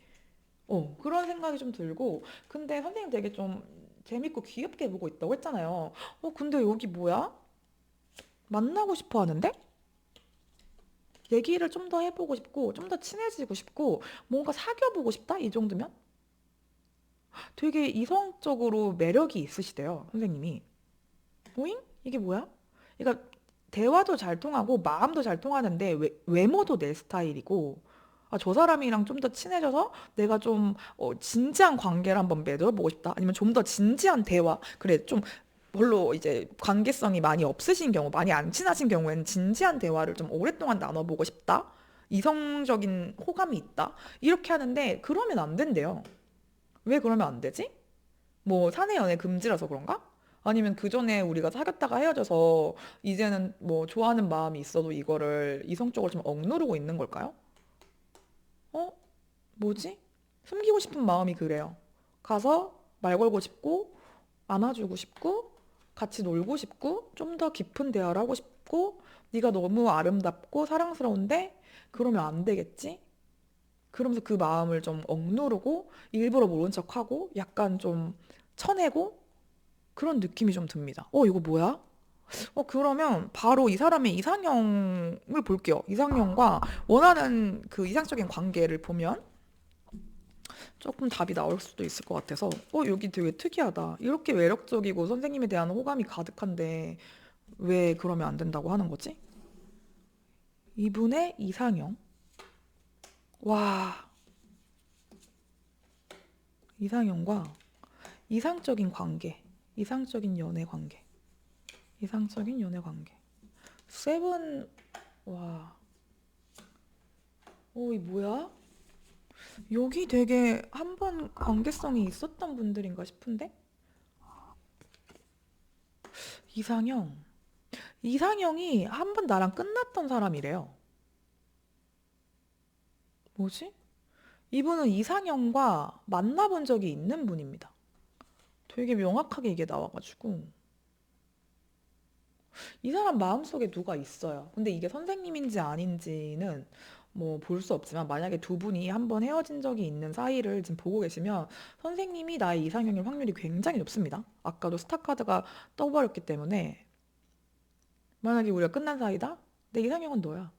그런 생각이 좀 들고 근데 선생님 되게 좀 재밌고 귀엽게 보고 있다고 했잖아요. 근데 여기 뭐야? 만나고 싶어 하는데? 얘기를 좀 더 해보고 싶고 좀 더 친해지고 싶고 뭔가 사귀어보고 싶다? 이 정도면? 되게 이성적으로 매력이 있으시대요, 선생님이. 오잉? 이게 뭐야? 그러니까 대화도 잘 통하고 마음도 잘 통하는데 외모도 내 스타일이고 아, 저 사람이랑 좀 더 친해져서 내가 좀 진지한 관계를 한번 맺어보고 싶다. 아니면 좀 더 진지한 대화. 그래, 좀 별로 이제 관계성이 많이 없으신 경우, 많이 안 친하신 경우에는 진지한 대화를 좀 오랫동안 나눠보고 싶다. 이성적인 호감이 있다. 이렇게 하는데 그러면 안 된대요. 왜 그러면 안 되지? 뭐 사내 연애 금지라서 그런가? 아니면 그 전에 우리가 사귀었다가 헤어져서 이제는 뭐 좋아하는 마음이 있어도 이거를 이성적으로 좀 억누르고 있는 걸까요? 어? 뭐지? 숨기고 싶은 마음이 그래요. 가서 말 걸고 싶고 안아주고 싶고 같이 놀고 싶고 좀 더 깊은 대화를 하고 싶고 네가 너무 아름답고 사랑스러운데 그러면 안 되겠지? 그러면서 그 마음을 좀 억누르고 일부러 모른 척하고 약간 좀 쳐내고 그런 느낌이 좀 듭니다. 이거 뭐야? 그러면 바로 이 사람의 이상형을 볼게요. 이상형과 원하는 그 이상적인 관계를 보면 조금 답이 나올 수도 있을 것 같아서, 여기 되게 특이하다. 이렇게 매력적이고 선생님에 대한 호감이 가득한데 왜 그러면 안 된다고 하는 거지? 이분의 이상형. 와, 이상형과 이상적인 관계. 이상적인 연애 관계. 이상적인 연애 관계. 세븐, 와, 이 뭐야? 여기 되게 한 번 관계성이 있었던 분들인가 싶은데? 이상형. 이상형이 한 번 나랑 끝났던 사람이래요. 뭐지? 이분은 이상형과 만나본 적이 있는 분입니다. 되게 명확하게 이게 나와가지고. 이 사람 마음속에 누가 있어요. 근데 이게 선생님인지 아닌지는 뭐 볼 수 없지만 만약에 두 분이 한번 헤어진 적이 있는 사이를 지금 보고 계시면 선생님이 나의 이상형일 확률이 굉장히 높습니다. 아까도 스타카드가 떠버렸기 때문에 만약에 우리가 끝난 사이다? 내 이상형은 너야.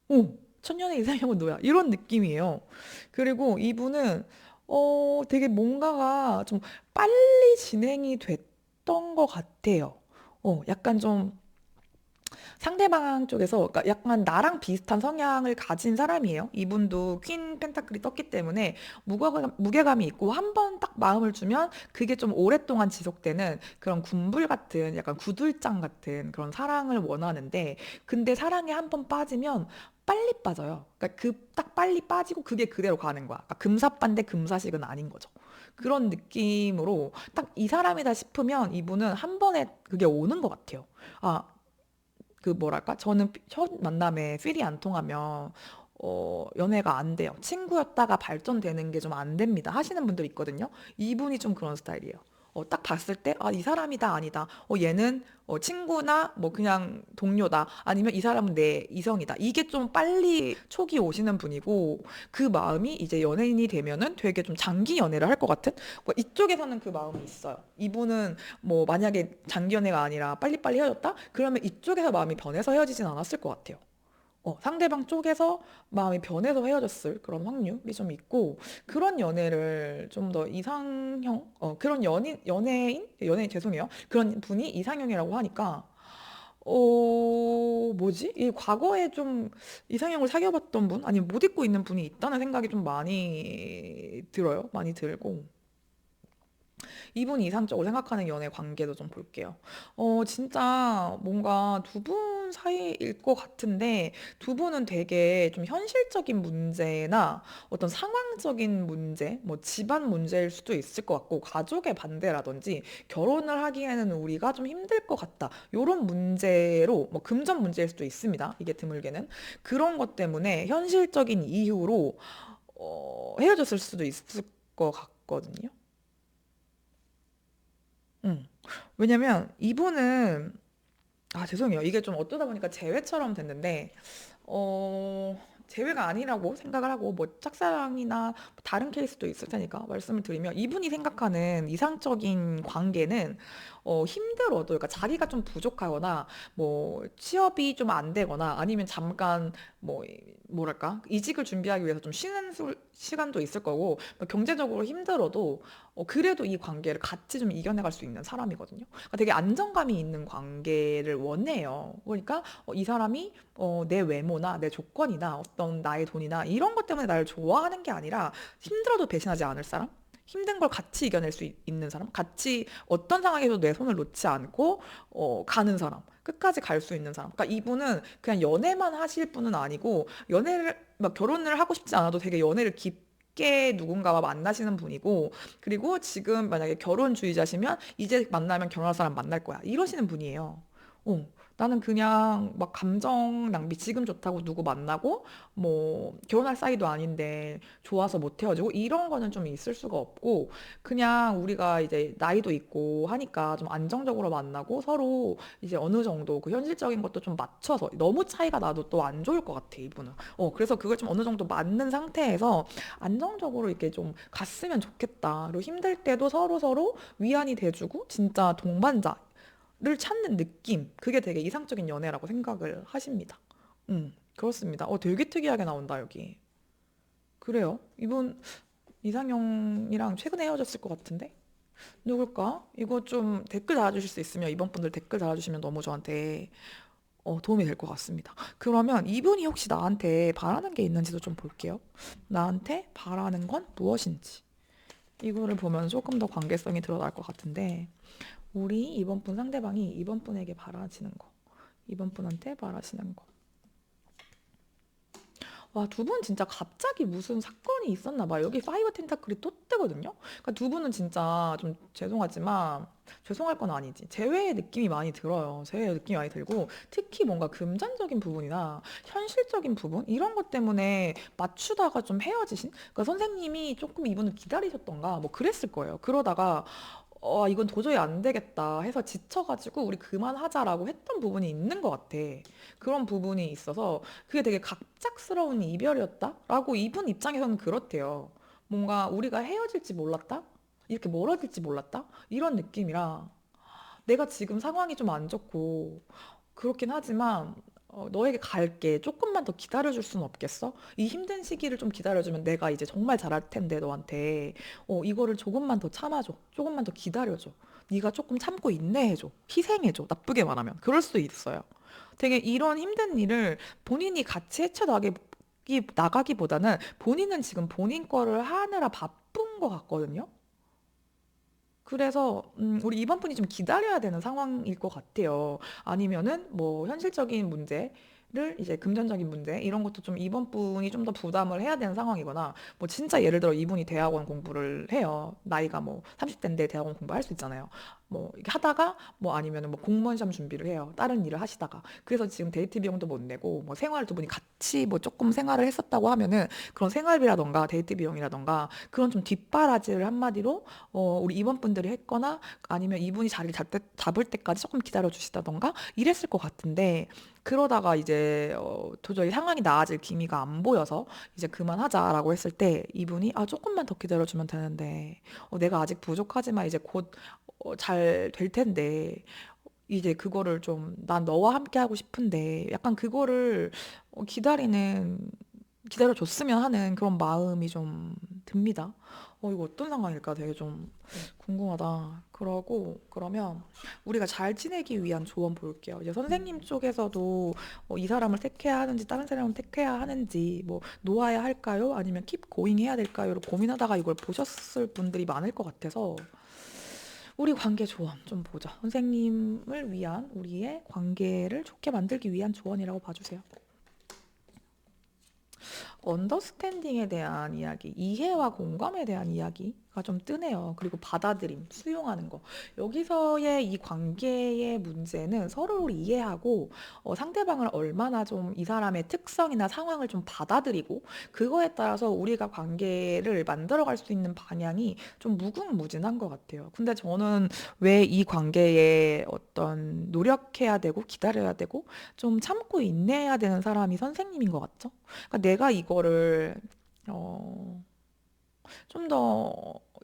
오, 천년의 이상형은 너야. 이런 느낌이에요. 그리고 이분은 되게 뭔가가 좀 빨리 진행이 됐던 것 같아요. 약간 좀 상대방 쪽에서 그러니까 약간 나랑 비슷한 성향을 가진 사람이에요. 이분도 퀸 펜타클이 떴기 때문에 무게감이 있고 한 번 딱 마음을 주면 그게 좀 오랫동안 지속되는 그런 군불 같은 약간 구들장 같은 그런 사랑을 원하는데 근데 사랑에 한 번 빠지면 빨리 빠져요. 그러니까 그 딱 빨리 빠지고 그게 그대로 가는 거야. 그러니까 금사빠인데 금사식은 아닌 거죠. 그런 느낌으로 딱 이 사람이다 싶으면 이분은 한 번에 그게 오는 것 같아요. 아, 그 뭐랄까? 저는 첫 만남에 필이 안 통하면 연애가 안 돼요. 친구였다가 발전되는 게 좀 안 됩니다. 하시는 분들 있거든요. 이분이 좀 그런 스타일이에요. 딱 봤을 때, 아, 이 사람이다, 아니다. 얘는 친구나 뭐 그냥 동료다. 아니면 이 사람은 내 이성이다. 이게 좀 빨리 촉이 오시는 분이고, 그 마음이 이제 연예인이 되면은 되게 좀 장기 연애를 할 것 같은? 이쪽에서는 그 마음이 있어요. 이분은 뭐 만약에 장기 연애가 아니라 빨리빨리 헤어졌다? 그러면 이쪽에서 마음이 변해서 헤어지진 않았을 것 같아요. 상대방 쪽에서 마음이 변해서 헤어졌을 그런 확률이 좀 있고, 그런 연애를 좀 더 이상형, 그런 연예인 죄송해요. 그런 분이 이상형이라고 하니까, 뭐지? 이 과거에 좀 이상형을 사귀어봤던 분? 아니면 못 잊고 있는 분이 있다는 생각이 좀 많이 들어요. 많이 들고. 이분이 이상적으로 생각하는 연애 관계도 좀 볼게요. 진짜 뭔가 두 분 사이일 것 같은데 두 분은 되게 좀 현실적인 문제나 어떤 상황적인 문제, 뭐 집안 문제일 수도 있을 것 같고 가족의 반대라든지 결혼을 하기에는 우리가 좀 힘들 것 같다. 요런 문제로 뭐 금전 문제일 수도 있습니다. 이게 드물게는. 그런 것 때문에 현실적인 이유로 헤어졌을 수도 있을 것 같거든요. 응. 왜냐면 이분은 죄송해요. 이게 좀 어쩌다 보니까 재회처럼 됐는데 재회가 아니라고 생각을 하고 뭐 짝사랑이나 다른 케이스도 있을 테니까 말씀을 드리면 이분이 생각하는 이상적인 관계는 힘들어도 그러니까 자기가 좀 부족하거나 뭐 취업이 좀 안 되거나 아니면 잠깐 뭐 뭐랄까 이직을 준비하기 위해서 좀 쉬는 시간도 있을 거고 뭐 경제적으로 힘들어도 그래도 이 관계를 같이 좀 이겨내갈 수 있는 사람이거든요. 그러니까 되게 안정감이 있는 관계를 원해요. 그러니까 이 사람이 내 외모나 내 조건이나 어떤 나의 돈이나 이런 것 때문에 나를 좋아하는 게 아니라 힘들어도 배신하지 않을 사람? 힘든 걸 같이 이겨낼 수 있는 사람? 같이 어떤 상황에서 내 손을 놓지 않고 가는 사람? 끝까지 갈 수 있는 사람? 그러니까 이분은 그냥 연애만 하실 분은 아니고 연애를 막 결혼을 하고 싶지 않아도 되게 연애를 깊게 누군가와 만나시는 분이고 그리고 지금 만약에 결혼주의자시면 이제 만나면 결혼할 사람 만날 거야 이러시는 분이에요. 어, 나는 그냥 막 감정 낭비 지금 좋다고 누구 만나고 뭐 결혼할 사이도 아닌데 좋아서 못 헤어지고 이런 거는 좀 있을 수가 없고 그냥 우리가 이제 나이도 있고 하니까 좀 안정적으로 만나고 서로 이제 어느 정도 그 현실적인 것도 좀 맞춰서 너무 차이가 나도 또 안 좋을 것 같아 이분은. 그래서 그걸 좀 어느 정도 맞는 상태에서 안정적으로 이렇게 좀 갔으면 좋겠다. 그리고 힘들 때도 서로 서로 위안이 돼주고 진짜 동반자 를 찾는 느낌. 그게 되게 이상적인 연애라고 생각을 하십니다. 그렇습니다. 되게 특이하게 나온다, 여기. 그래요. 이분 이상형이랑 최근에 헤어졌을 것 같은데? 누굴까? 이거 좀 댓글 달아주실 수 있으면 이번 분들 댓글 달아주시면 너무 저한테 도움이 될 것 같습니다. 그러면 이분이 혹시 나한테 바라는 게 있는지도 좀 볼게요. 나한테 바라는 건 무엇인지. 이거를 보면 조금 더 관계성이 드러날 것 같은데, 우리 이번 분 상대방이 이번 분에게 바라시는 거, 이번 분한테 바라시는 거. 와, 두 분 진짜 갑자기 무슨 사건이 있었나 봐요. 여기 파이브 텐타클이 또 뜨거든요. 그러니까 두 분은 진짜 좀 죄송하지만 죄송할 건 아니지. 재회의 느낌이 많이 들어요. 재회의 느낌이 많이 들고 특히 뭔가 금전적인 부분이나 현실적인 부분 이런 것 때문에 맞추다가 좀 헤어지신. 그러니까 선생님이 조금 이분을 기다리셨던가 뭐 그랬을 거예요. 그러다가 이건 도저히 안 되겠다 해서 지쳐가지고 우리 그만하자라고 했던 부분이 있는 것 같아. 그런 부분이 있어서 그게 되게 갑작스러운 이별이었다라고 이분 입장에서는 그렇대요. 뭔가 우리가 헤어질지 몰랐다? 이렇게 멀어질지 몰랐다? 이런 느낌이라 내가 지금 상황이 좀 안 좋고 그렇긴 하지만 너에게 갈게. 조금만 더 기다려줄 순 없겠어? 이 힘든 시기를 좀 기다려주면 내가 이제 정말 잘할 텐데 너한테 이거를 조금만 더 참아줘. 조금만 더 기다려줘. 네가 조금 참고 인내해줘. 희생해줘. 나쁘게 말하면. 그럴 수도 있어요. 되게 이런 힘든 일을 본인이 같이 나가기보다는 본인은 지금 본인 거를 하느라 바쁜 것 같거든요. 그래서 우리 이번 분이 좀 기다려야 되는 상황일 것 같아요. 아니면은 뭐 현실적인 문제를 이제 금전적인 문제 이런 것도 좀 이번 분이 좀 더 부담을 해야 되는 상황이거나 뭐 진짜 예를 들어 이분이 대학원 공부를 해요. 나이가 뭐 30대인데 대학원 공부할 수 있잖아요. 뭐 이렇게 하다가 뭐 아니면은 뭐 공무원 시험 준비를 해요. 다른 일을 하시다가. 그래서 지금 데이트 비용도 못 내고 뭐 생활 두 분이 같이 뭐 조금 생활을 했었다고 하면은 그런 생활비라던가 데이트 비용이라던가 그런 좀 뒷바라지를 한마디로 우리 임원분들이 했거나 아니면 이분이 자리를 잡을 때까지 조금 기다려 주시다던가 이랬을 것 같은데 그러다가 이제 도저히 상황이 나아질 기미가 안 보여서 이제 그만하자라고 했을 때 이분이 조금만 더 기다려주면 되는데 내가 아직 부족하지만 이제 곧 잘 될 텐데 이제 그거를 좀 난 너와 함께 하고 싶은데 약간 그거를 기다려줬으면 하는 그런 마음이 좀 듭니다. 이거 어떤 상황일까 되게 좀 궁금하다. 그러면 우리가 잘 지내기 위한 조언 볼게요. 이제 선생님 쪽에서도 이 사람을 택해야 하는지 다른 사람을 택해야 하는지 뭐 놓아야 할까요? 아니면 킵 고잉 해야 될까요?를 고민하다가 이걸 보셨을 분들이 많을 것 같아서 우리 관계 조언 좀 보자. 선생님을 위한 우리의 관계를 좋게 만들기 위한 조언이라고 봐주세요. 언더스탠딩에 대한 이야기, 이해와 공감에 대한 이야기가 좀 뜨네요. 그리고 받아들임, 수용하는 거. 여기서의 이 관계의 문제는 서로를 이해하고 상대방을 얼마나 좀 이 사람의 특성이나 상황을 좀 받아들이고 그거에 따라서 우리가 관계를 만들어갈 수 있는 방향이 좀 무궁무진한 것 같아요. 근데 저는 왜 이 관계에 어떤 노력해야 되고 기다려야 되고 좀 참고 인내해야 되는 사람이 선생님인 것 같죠? 그러니까 내가 이거를 어, 좀 더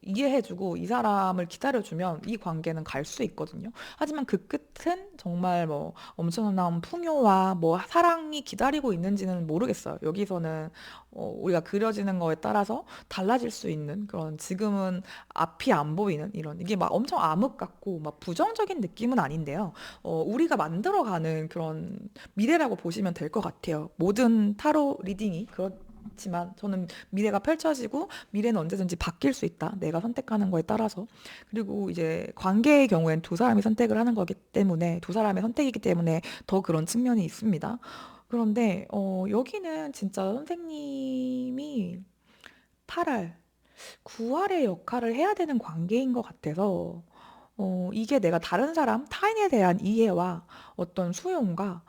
이해해주고 이 사람을 기다려주면 이 관계는 갈 수 있거든요. 하지만 그 끝은 정말 뭐 엄청난 풍요와 뭐 사랑이 기다리고 있는지는 모르겠어요. 여기서는 우리가 그려지는 거에 따라서 달라질 수 있는 그런 지금은 앞이 안 보이는 이런 이게 막 엄청 암흑 같고 막 부정적인 느낌은 아닌데요. 우리가 만들어가는 그런 미래라고 보시면 될 것 같아요. 모든 타로 리딩이 그렇지만 저는 미래가 펼쳐지고 미래는 언제든지 바뀔 수 있다. 내가 선택하는 거에 따라서. 그리고 이제 관계의 경우엔 두 사람이 선택을 하는 거기 때문에 두 사람의 선택이기 때문에 더 그런 측면이 있습니다. 그런데 여기는 진짜 선생님이 8할, 9할의 역할을 해야 되는 관계인 것 같아서 이게 내가 다른 사람, 타인에 대한 이해와 어떤 수용과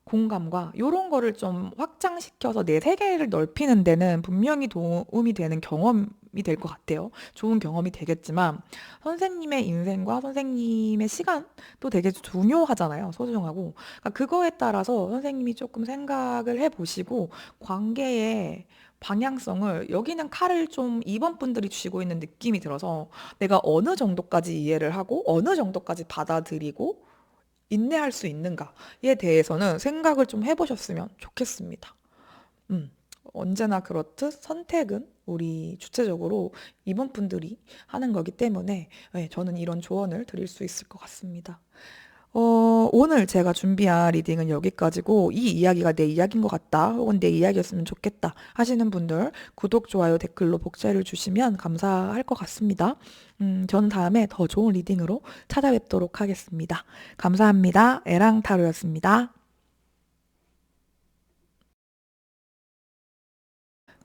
공감과 요런 거를 좀 확장시켜서 내 세계를 넓히는 데는 분명히 도움이 되는 경험이 될 것 같아요. 좋은 경험이 되겠지만 선생님의 인생과 선생님의 시간도 되게 중요하잖아요. 소중하고. 그러니까 그거에 따라서 선생님이 조금 생각을 해보시고 관계의 방향성을 여기는 칼을 좀 이번 분들이 쥐고 있는 느낌이 들어서 내가 어느 정도까지 이해를 하고 어느 정도까지 받아들이고 인내할 수 있는가에 대해서는 생각을 좀 해보셨으면 좋겠습니다. 음, 언제나 그렇듯 선택은 우리 주체적으로 이번 분들이 하는 거기 때문에 저는 이런 조언을 드릴 수 있을 것 같습니다. 오늘 제가 준비한 리딩은 여기까지고 이 이야기가 내 이야기인 것 같다 혹은 내 이야기였으면 좋겠다 하시는 분들 구독, 좋아요, 댓글로 복제를 주시면 감사할 것 같습니다. 저는 다음에 더 좋은 리딩으로 찾아뵙도록 하겠습니다. 감사합니다. 에랑타로였습니다.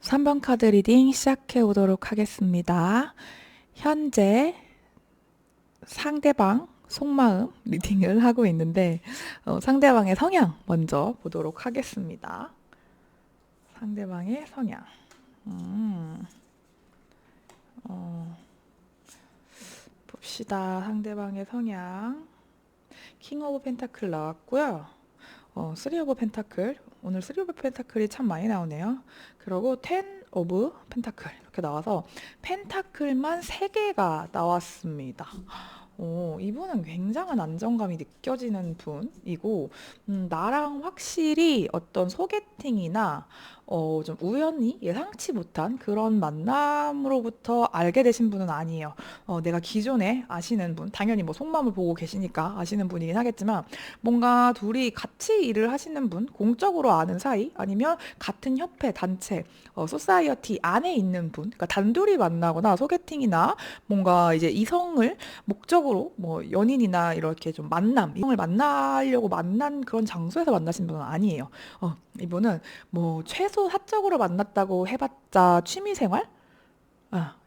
3번 카드 리딩 시작해 보도록 하겠습니다. 현재 상대방 속마음 리딩을 하고 있는데 상대방의 성향 먼저 보도록 하겠습니다. 상대방의 성향. 봅시다. 상대방의 성향. 킹 오브 펜타클 나왔고요. 3 오브 펜타클. 오늘 3 오브 펜타클이 참 많이 나오네요. 그리고 10 오브 펜타클 이렇게 나와서 펜타클만 3개가 나왔습니다. 이분은 굉장한 안정감이 느껴지는 분이고, 나랑 확실히 어떤 소개팅이나 좀 우연히 예상치 못한 그런 만남으로부터 알게 되신 분은 아니에요. 내가 기존에 아시는 분, 당연히 뭐 속마음을 보고 계시니까 아시는 분이긴 하겠지만, 뭔가 둘이 같이 일을 하시는 분, 공적으로 아는 사이, 아니면 같은 협회, 단체, 소사이어티 안에 있는 분, 그러니까 단둘이 만나거나 소개팅이나 뭔가 이제 이성을 목적으로 뭐 연인이나 이렇게 좀 만남, 이성을 만나려고 만난 그런 장소에서 만나신 분은 아니에요. 이분은 뭐 최소 사적으로 만났다고 해봤자 취미생활?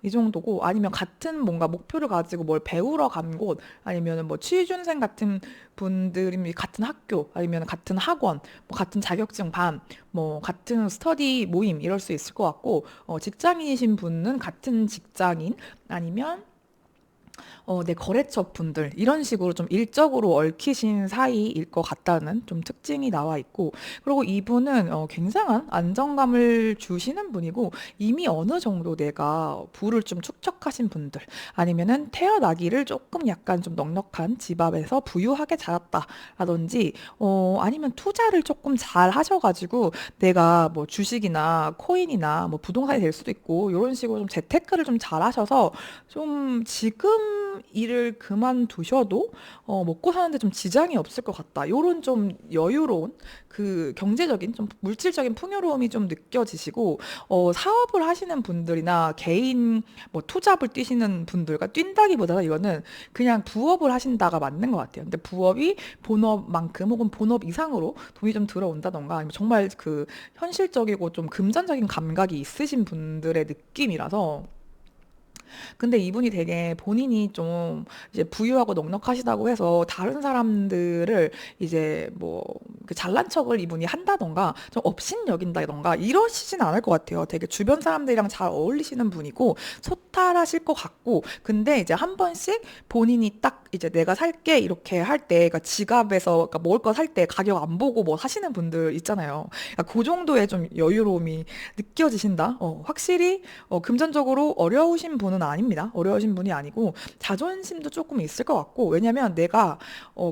이 정도고, 아니면 같은 뭔가 목표를 가지고 뭘 배우러 간 곳, 아니면 뭐 취준생 같은 분들이 같은 학교, 아니면 같은 학원, 뭐 같은 자격증 반, 뭐 같은 스터디 모임 이럴 수 있을 것 같고, 직장인이신 분은 같은 직장인, 아니면 내 거래처 분들 이런 식으로 좀 일적으로 얽히신 사이일 것 같다는 좀 특징이 나와 있고, 그리고 이분은 굉장한 안정감을 주시는 분이고, 이미 어느 정도 내가 부를 좀 축적하신 분들, 아니면은 태어나기를 조금 약간 좀 넉넉한 집안에서 부유하게 자랐다라든지, 아니면 투자를 조금 잘 하셔가지고 내가 뭐 주식이나 코인이나 뭐 부동산이 될 수도 있고, 이런 식으로 좀 재테크를 좀 잘 하셔서 좀 지금 일을 그만두셔도 먹고 사는데 좀 지장이 없을 것 같다. 요런 좀 여유로운 그 경제적인 좀 물질적인 풍요로움이 좀 느껴지시고, 사업을 하시는 분들이나 개인 뭐 투잡을 뛰시는 분들과 뛴다기보다는 이거는 그냥 부업을 하신다가 맞는 것 같아요. 근데 부업이 본업만큼 혹은 본업 이상으로 돈이 좀 들어온다던가, 아니면 정말 그 현실적이고 좀 금전적인 감각이 있으신 분들의 느낌이라서. 근데 이분이 되게 본인이 좀 이제 부유하고 넉넉하시다고 해서 다른 사람들을 이제 뭐 그 잘난 척을 이분이 한다던가 좀 업신여긴다던가 이러시진 않을 것 같아요. 되게 주변 사람들이랑 잘 어울리시는 분이고 소탈하실 것 같고, 근데 이제 한 번씩 본인이 딱 이제 내가 살게 이렇게 할 때, 그러니까 지갑에서 그러니까 먹을 거 살 때 가격 안 보고 뭐 사시는 분들 있잖아요. 그러니까 그 정도의 좀 여유로움이 느껴지신다. 확실히 금전적으로 어려우신 분은 아닙니다. 어려우신 분이 아니고 자존심도 조금 있을 것 같고, 왜냐면 내가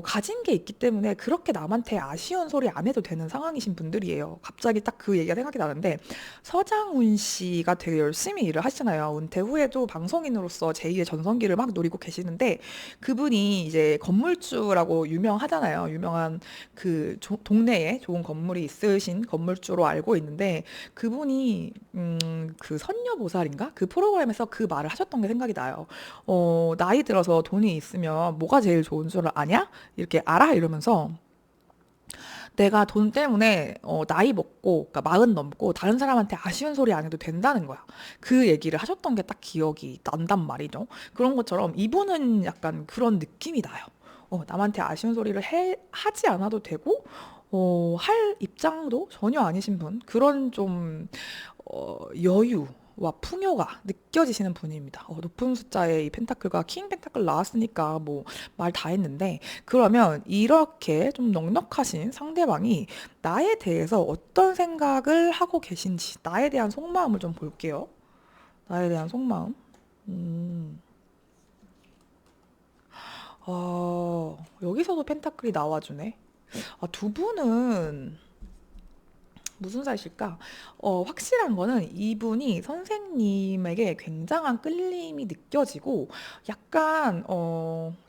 가진 게 있기 때문에 그렇게 남한테 아쉬운 소리 안 해도 되는 상황이신 분들이에요. 갑자기 딱 그 얘기가 생각이 나는데, 서장훈 씨가 되게 열심히 일을 하시잖아요. 은퇴 후에도 방송인으로서 제2의 전성기를 막 노리고 계시는데, 그분이 이제 건물주라고 유명하잖아요. 유명한 그 동네에 좋은 건물이 있으신 건물주로 알고 있는데, 그분이 그 선녀보살인가? 그 프로그램에서 그 말을 하셨던 게 생각이 나요. 나이 들어서 돈이 있으면 뭐가 제일 좋은 줄 아냐? 이렇게 알아? 이러면서 내가 돈 때문에 나이 먹고, 그러니까 40 넘고 다른 사람한테 아쉬운 소리 안 해도 된다는 거야. 그 얘기를 하셨던 게 딱 기억이 난단 말이죠. 그런 것처럼 이분은 약간 그런 느낌이 나요. 남한테 아쉬운 소리를 하지 않아도 되고, 할 입장도 전혀 아니신 분. 그런 좀 여유와 풍요가 느껴지시는 분입니다. 높은 숫자의 이 펜타클과 킹 펜타클 나왔으니까 뭐 말 다 했는데, 그러면 이렇게 좀 넉넉하신 상대방이 나에 대해서 어떤 생각을 하고 계신지, 나에 대한 속마음을 좀 볼게요. 나에 대한 속마음. 음, 여기서도 펜타클이 나와주네. 두 분은 무슨 사이실까? 확실한 거는 이분이 선생님에게 굉장한 끌림이 느껴지고, 약간,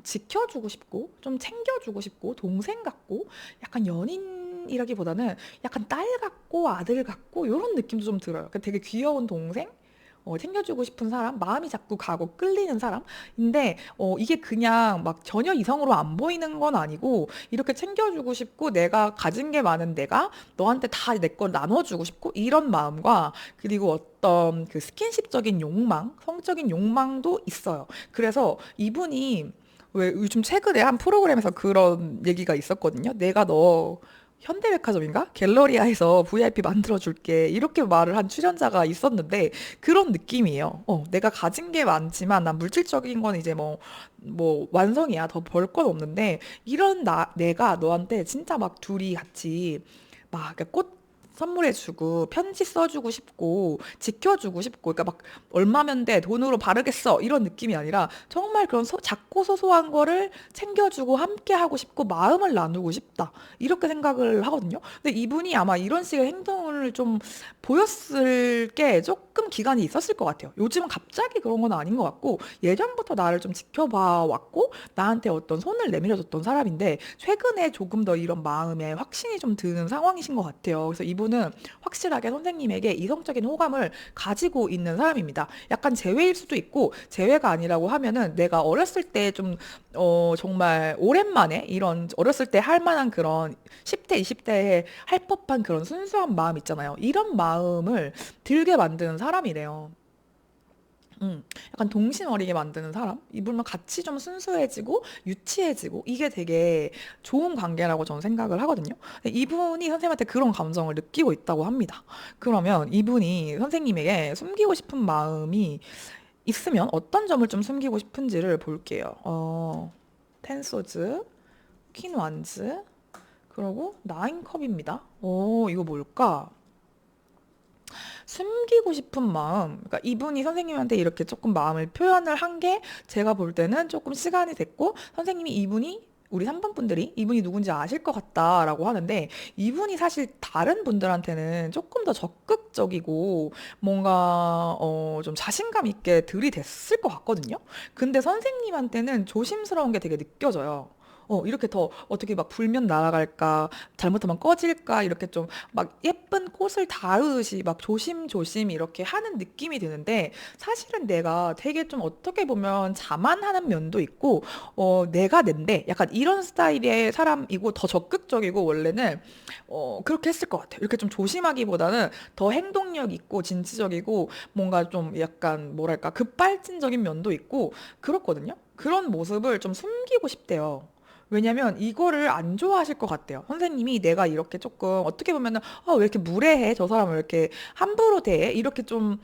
지켜주고 싶고, 좀 챙겨주고 싶고, 동생 같고, 약간 연인이라기보다는 약간 딸 같고, 아들 같고, 이런 느낌도 좀 들어요. 그러니까 되게 귀여운 동생? 챙겨주고 싶은 사람, 마음이 자꾸 가고 끌리는 사람인데 이게 그냥 막 전혀 이성으로 안 보이는 건 아니고 이렇게 챙겨주고 싶고 내가 가진 게 많은 내가 너한테 다 내 걸 나눠주고 싶고 이런 마음과 그리고 어떤 그 스킨십적인 욕망, 성적인 욕망도 있어요. 그래서 이분이 왜 요즘 최근에 한 프로그램에서 그런 얘기가 있었거든요. 내가 너 현대백화점인가? 갤러리아에서 VIP 만들어줄게. 이렇게 말을 한 출연자가 있었는데 그런 느낌이에요. 내가 가진 게 많지만 난 물질적인 건 이제 뭐 완성이야. 더 벌 건 없는데 이런 내가 너한테 진짜 막 둘이 같이 막 이렇게 꽃 선물해주고 편지 써주고 싶고 지켜주고 싶고 그러니까 막 얼마면 돼 돈으로 바르겠어 이런 느낌이 아니라 정말 그런 작고 소소한 거를 챙겨주고 함께 하고 싶고 마음을 나누고 싶다 이렇게 생각을 하거든요. 근데 이분이 아마 이런 식의 행동을 좀 보였을 게 조금 기간이 있었을 것 같아요. 요즘은 갑자기 그런 건 아닌 것 같고 예전부터 나를 좀 지켜봐 왔고 나한테 어떤 손을 내밀어줬던 사람인데 최근에 조금 더 이런 마음에 확신이 좀 드는 상황이신 것 같아요. 그래서 이분은 확실하게 선생님에게 이성적인 호감을 가지고 있는 사람입니다. 약간 재회일 수도 있고 재회가 아니라고 하면은 내가 어렸을 때 좀 정말 오랜만에 이런 어렸을 때 할 만한 그런 10대, 20대에 할 법한 그런 순수한 마음 있잖아요. 이런 마음을 들게 만드는 사람이래요. 약간 동심 어리게 만드는 사람? 이분만 같이 좀 순수해지고 유치해지고 이게 되게 좋은 관계라고 저는 생각을 하거든요. 근데 이분이 선생님한테 그런 감정을 느끼고 있다고 합니다. 그러면 이분이 선생님에게 숨기고 싶은 마음이 있으면 어떤 점을 좀 숨기고 싶은지를 볼게요. 텐소즈, 퀸 완즈, 그리고 나인 컵입니다. 이거 뭘까? 숨기고 싶은 마음. 그러니까 이분이 선생님한테 이렇게 조금 마음을 표현을 한 게 제가 볼 때는 조금 시간이 됐고 선생님이 이분이 우리 3번 분들이 이분이 누군지 아실 것 같다라고 하는데 이분이 사실 다른 분들한테는 조금 더 적극적이고 뭔가 좀 자신감 있게 들이댔을 것 같거든요. 근데 선생님한테는 조심스러운 게 되게 느껴져요. 이렇게 더 어떻게 막 불면 날아갈까, 잘못하면 꺼질까, 이렇게 좀 막 예쁜 꽃을 닿으시 막 조심조심 이렇게 하는 느낌이 드는데 사실은 내가 되게 좀 어떻게 보면 자만하는 면도 있고 내가 낸데 약간 이런 스타일의 사람이고 더 적극적이고 원래는 그렇게 했을 것 같아요. 이렇게 좀 조심하기보다는 더 행동력 있고 진취적이고 뭔가 좀 약간 뭐랄까 급발진적인 면도 있고 그렇거든요. 그런 모습을 좀 숨기고 싶대요. 왜냐면 이거를 안 좋아하실 것 같대요. 선생님이 내가 이렇게 조금 어떻게 보면은 왜 이렇게 무례해? 저 사람을 왜 이렇게 함부로 대해? 이렇게 좀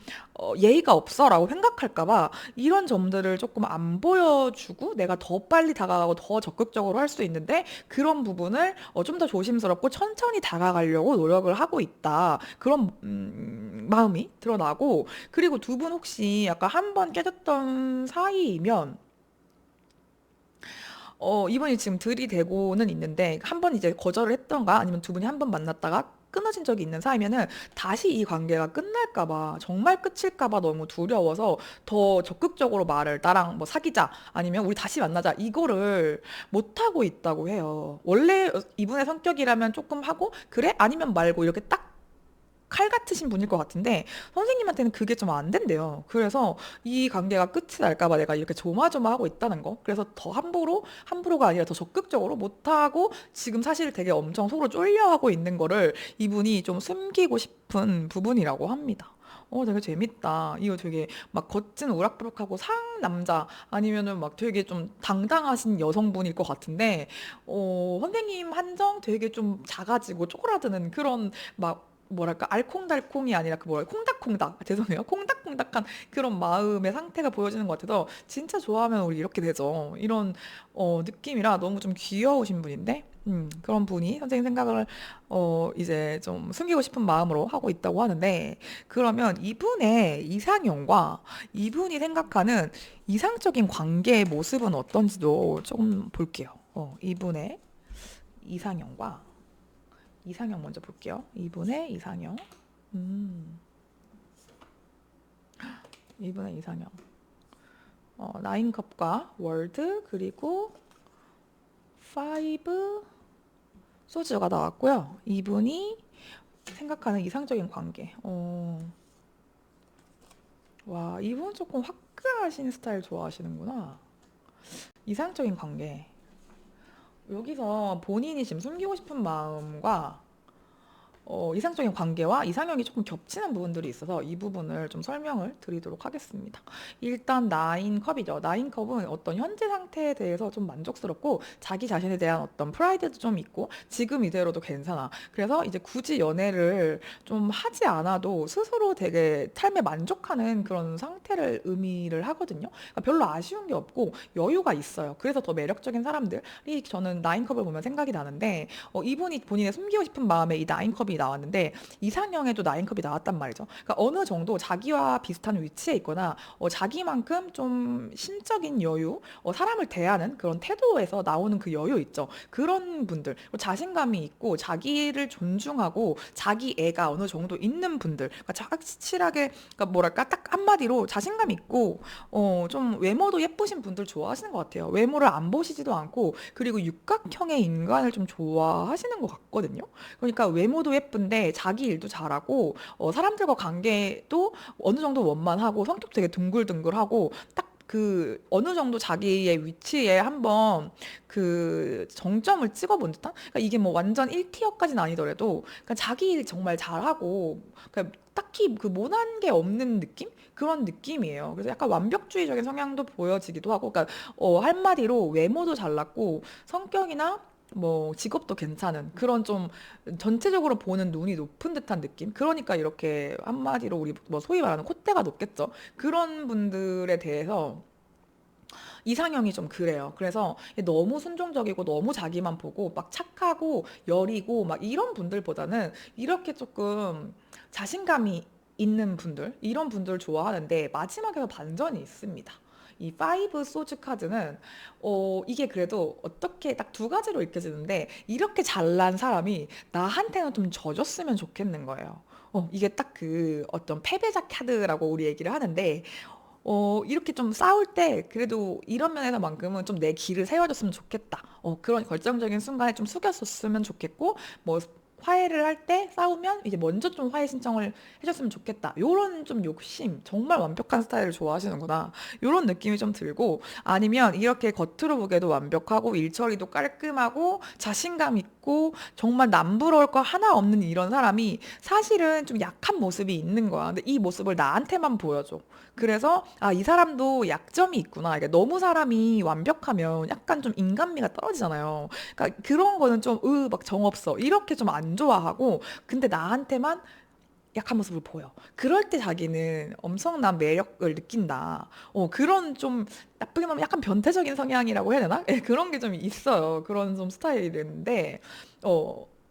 예의가 없어라고 생각할까 봐 이런 점들을 조금 안 보여주고 내가 더 빨리 다가가고 더 적극적으로 할 수 있는데 그런 부분을 좀 더 조심스럽고 천천히 다가가려고 노력을 하고 있다. 그런 마음이 드러나고 그리고 두 분 혹시 약간 한 번 깨졌던 사이이면 이분이 지금 들이대고는 있는데 한 번 이제 거절을 했던가 아니면 두 분이 한 번 만났다가 끊어진 적이 있는 사이면은 다시 이 관계가 끝날까 봐 정말 끝일까 봐 너무 두려워서 더 적극적으로 말을 나랑 뭐 사귀자 아니면 우리 다시 만나자 이거를 못 하고 있다고 해요. 원래 이분의 성격이라면 조금 하고 그래? 아니면 말고 이렇게 딱 칼 같으신 분일 것 같은데 선생님한테는 그게 좀 안 된대요. 그래서 이 관계가 끝이 날까 봐 내가 이렇게 조마조마하고 있다는 거. 그래서 더 함부로가 아니라 더 적극적으로 못하고 지금 사실 되게 엄청 속으로 쫄려하고 있는 거를 이분이 좀 숨기고 싶은 부분이라고 합니다. 되게 재밌다. 이거 되게 막 겉은 우락부락하고 상남자 아니면은 막 되게 좀 당당하신 여성분일 것 같은데, 선생님 한정 되게 좀 작아지고 쪼그라드는 그런 막 뭐랄까 알콩달콩이 아니라 그 뭐랄까 콩닥콩닥 죄송해요 콩닥콩닥한 그런 마음의 상태가 보여지는 것 같아서 진짜 좋아하면 우리 이렇게 되죠 이런 느낌이라 너무 좀 귀여우신 분인데 그런 분이 선생님 생각을 이제 좀 숨기고 싶은 마음으로 하고 있다고 하는데 그러면 이분의 이상형과 이분이 생각하는 이상적인 관계의 모습은 어떤지도 조금 볼게요. 이분의 이상형과 이상형 먼저 볼게요. 이분의 이상형. 음, 이분의 이상형. 나인컵과 월드 그리고 파이브 소주가 나왔고요. 이분이 생각하는 이상적인 관계. 와, 이분 조금 화끈하신 스타일 좋아하시는구나. 이상적인 관계. 여기서 본인이 지금 숨기고 싶은 마음과 이상적인 관계와 이상형이 조금 겹치는 부분들이 있어서 이 부분을 좀 설명을 드리도록 하겠습니다. 일단 나인컵이죠. 나인컵은 어떤 현재 상태에 대해서 좀 만족스럽고 자기 자신에 대한 어떤 프라이드도 좀 있고 지금 이대로도 괜찮아. 그래서 이제 굳이 연애를 좀 하지 않아도 스스로 되게 삶에 만족하는 그런 상태를 의미를 하거든요. 그러니까 별로 아쉬운 게 없고 여유가 있어요. 그래서 더 매력적인 사람들이 저는 나인컵을 보면 생각이 나는데 이분이 본인의 숨기고 싶은 마음에 이 나인컵이 나왔는데 이상형에도 나인컵이 나왔단 말이죠. 그러니까 어느 정도 자기와 비슷한 위치에 있거나 자기만큼 좀 심적인 여유, 사람을 대하는 그런 태도에서 나오는 그 여유 있죠. 그런 분들, 그리고 자신감이 있고 자기를 존중하고 자기 애가 어느 정도 있는 분들, 그러니까 확실하게 그러니까 뭐랄까 딱 한마디로 자신감 있고 좀 외모도 예쁘신 분들 좋아하시는 것 같아요. 외모를 안 보시지도 않고 그리고 육각형의 인간을 좀 좋아하시는 것 같거든요. 그러니까 외모도 예쁜데 자기 일도 잘하고 사람들과 관계도 어느 정도 원만하고 성격 되게 둥글둥글하고 딱 그 어느 정도 자기의 위치에 한번 그 정점을 찍어본 듯한 그러니까 이게 뭐 완전 1티어까지는 아니더라도 그러니까 자기 일 정말 잘하고 그러니까 딱히 그 모난 게 없는 느낌? 그런 느낌이에요. 그래서 약간 완벽주의적인 성향도 보여지기도 하고 그러니까 한마디로 외모도 잘났고 성격이나 뭐 직업도 괜찮은 그런 좀 전체적으로 보는 눈이 높은 듯한 느낌? 그러니까 이렇게 한마디로 우리 뭐 소위 말하는 콧대가 높겠죠. 그런 분들에 대해서 이상형이 좀 그래요. 그래서 너무 순종적이고 너무 자기만 보고 막 착하고 여리고 막 이런 분들보다는 이렇게 조금 자신감이 있는 분들, 이런 분들 좋아하는데 마지막에서 반전이 있습니다. 이 파이브 소주 카드는 이게 그래도 어떻게 딱 두 가지로 읽혀지는데 이렇게 잘난 사람이 나한테는 좀 져줬으면 좋겠는 거예요. 이게 딱 그 어떤 패배자 카드라고 우리 얘기를 하는데 이렇게 좀 싸울 때 그래도 이런 면에서만큼은 좀 내 길을 세워줬으면 좋겠다. 그런 결정적인 순간에 좀 숙였었으면 좋겠고, 뭐, 화해를 할 때 싸우면 이제 먼저 좀 화해 신청을 해줬으면 좋겠다. 요런 좀 욕심, 정말 완벽한 스타일을 좋아하시는구나. 요런 느낌이 좀 들고, 아니면 이렇게 겉으로 보기에도 완벽하고 일처리도 깔끔하고 자신감 있고 정말 남부러울 거 하나 없는 이런 사람이 사실은 좀 약한 모습이 있는 거야. 근데 이 모습을 나한테만 보여줘. 그래서 이 사람도 약점이 있구나. 이게 너무 사람이 완벽하면 약간 좀 인간미가 떨어지잖아요. 그러니까 그런 거는 좀, 막 정없어. 이렇게 좀 안 좋아하고, 근데 나한테만 약한 모습을 보여. 그럴 때 자기는 엄청난 매력을 느낀다. 그런 좀 나쁘게 말하면 약간 변태적인 성향이라고 해야 되나? 예, 그런 게 좀 있어요. 그런 좀 스타일인데,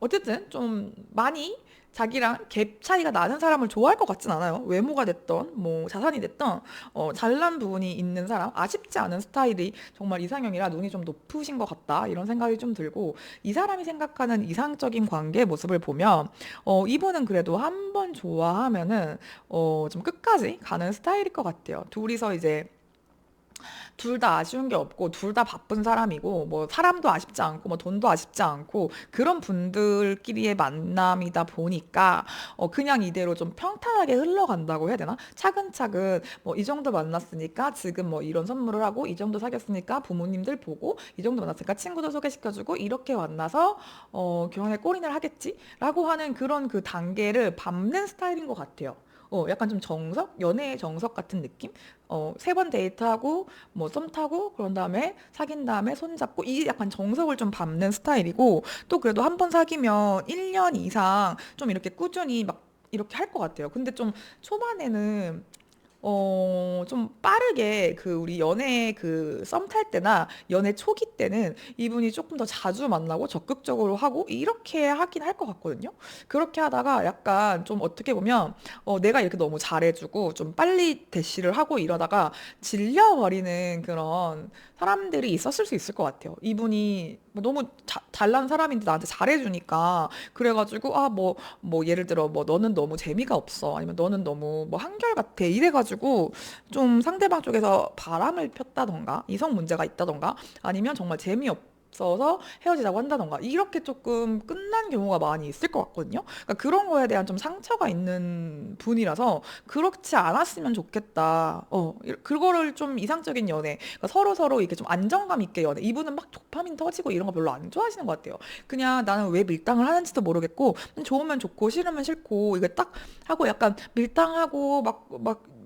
어쨌든 좀 많이 자기랑 갭 차이가 나는 사람을 좋아할 것 같진 않아요. 외모가 됐던, 뭐 자산이 됐던, 잘난 부분이 있는 사람, 아쉽지 않은 스타일이 정말 이상형이라 눈이 좀 높으신 것 같다. 이런 생각이 좀 들고, 이 사람이 생각하는 이상적인 관계 모습을 보면, 이분은 그래도 한 번 좋아하면은, 좀 끝까지 가는 스타일일 것 같아요. 둘이서 이제 둘 다 아쉬운 게 없고 둘 다 바쁜 사람이고 뭐 사람도 아쉽지 않고 뭐 돈도 아쉽지 않고 그런 분들끼리의 만남이다 보니까 그냥 이대로 좀 평탄하게 흘러간다고 해야 되나? 차근차근 뭐 이 정도 만났으니까 지금 뭐 이런 선물을 하고 이 정도 사귀었으니까 부모님들 보고 이 정도 만났으니까 친구도 소개시켜주고 이렇게 만나서 결혼에 골인을 하겠지라고 하는 그런 그 단계를 밟는 스타일인 것 같아요. 약간 좀 정석? 연애의 정석 같은 느낌? 세 번 데이트하고, 뭐, 썸 타고, 그런 다음에 사귄 다음에 손잡고, 이 약간 정석을 좀 밟는 스타일이고, 또 그래도 한 번 사귀면 1년 이상 좀 이렇게 꾸준히 막 이렇게 할 것 같아요. 근데 좀 초반에는 좀 빠르게 그 우리 연애 그 썸 탈 때나 연애 초기 때는 이분이 조금 더 자주 만나고 적극적으로 하고 이렇게 하긴 할 것 같거든요. 그렇게 하다가 약간 좀 어떻게 보면 내가 이렇게 너무 잘해주고 좀 빨리 대시를 하고 이러다가 질려버리는 그런 사람들이 있었을 수 있을 것 같아요. 이분이 뭐 너무 잘난 사람인데 나한테 잘해주니까 그래가지고 뭐 예를 들어 뭐 너는 너무 재미가 없어 아니면 너는 너무 뭐 한결같아 이래가지고 좀 상대방 쪽에서 바람을 폈다던가 이성 문제가 있다던가 아니면 정말 재미없 없어서 헤어지자고 한다던가 이렇게 조금 끝난 경우가 많이 있을 것 같거든요. 그러니까 그런 거에 대한 좀 상처가 있는 분이라서 그렇지 않았으면 좋겠다. 그거를 좀 이상적인 연애, 그러니까 서로 서로 이렇게 좀 안정감 있게 연애. 이분은 막 도파민 터지고 이런 거 별로 안 좋아하시는 것 같아요. 그냥 나는 왜 밀당을 하는지도 모르겠고 좋으면 좋고 싫으면 싫고 이게 딱 하고 약간 밀당하고 막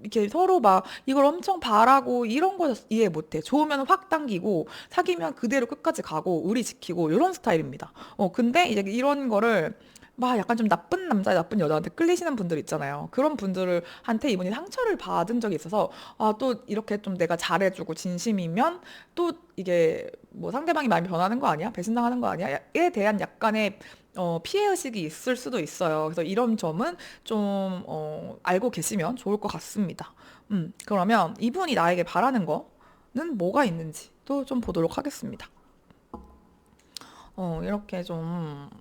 이렇게 서로 막 이걸 엄청 바라고 이런 거 이해 못해. 좋으면 확 당기고 사귀면 그대로 끝까지 가고 의리 지키고 이런 스타일입니다. 근데 이제 이런 거를 막 약간 좀 나쁜 남자, 나쁜 여자한테 끌리시는 분들 있잖아요. 그런 분들을 한테 이분이 상처를 받은 적이 있어서 또 이렇게 좀 내가 잘해주고 진심이면 또 이게 뭐 상대방이 마음이 변하는 거 아니야? 배신당하는 거 아니야?에 대한 약간의 피해의식이 있을 수도 있어요. 그래서 이런 점은 좀 알고 계시면 좋을 것 같습니다. 그러면 이분이 나에게 바라는 거는 뭐가 있는지 또 좀 보도록 하겠습니다. 이렇게 좀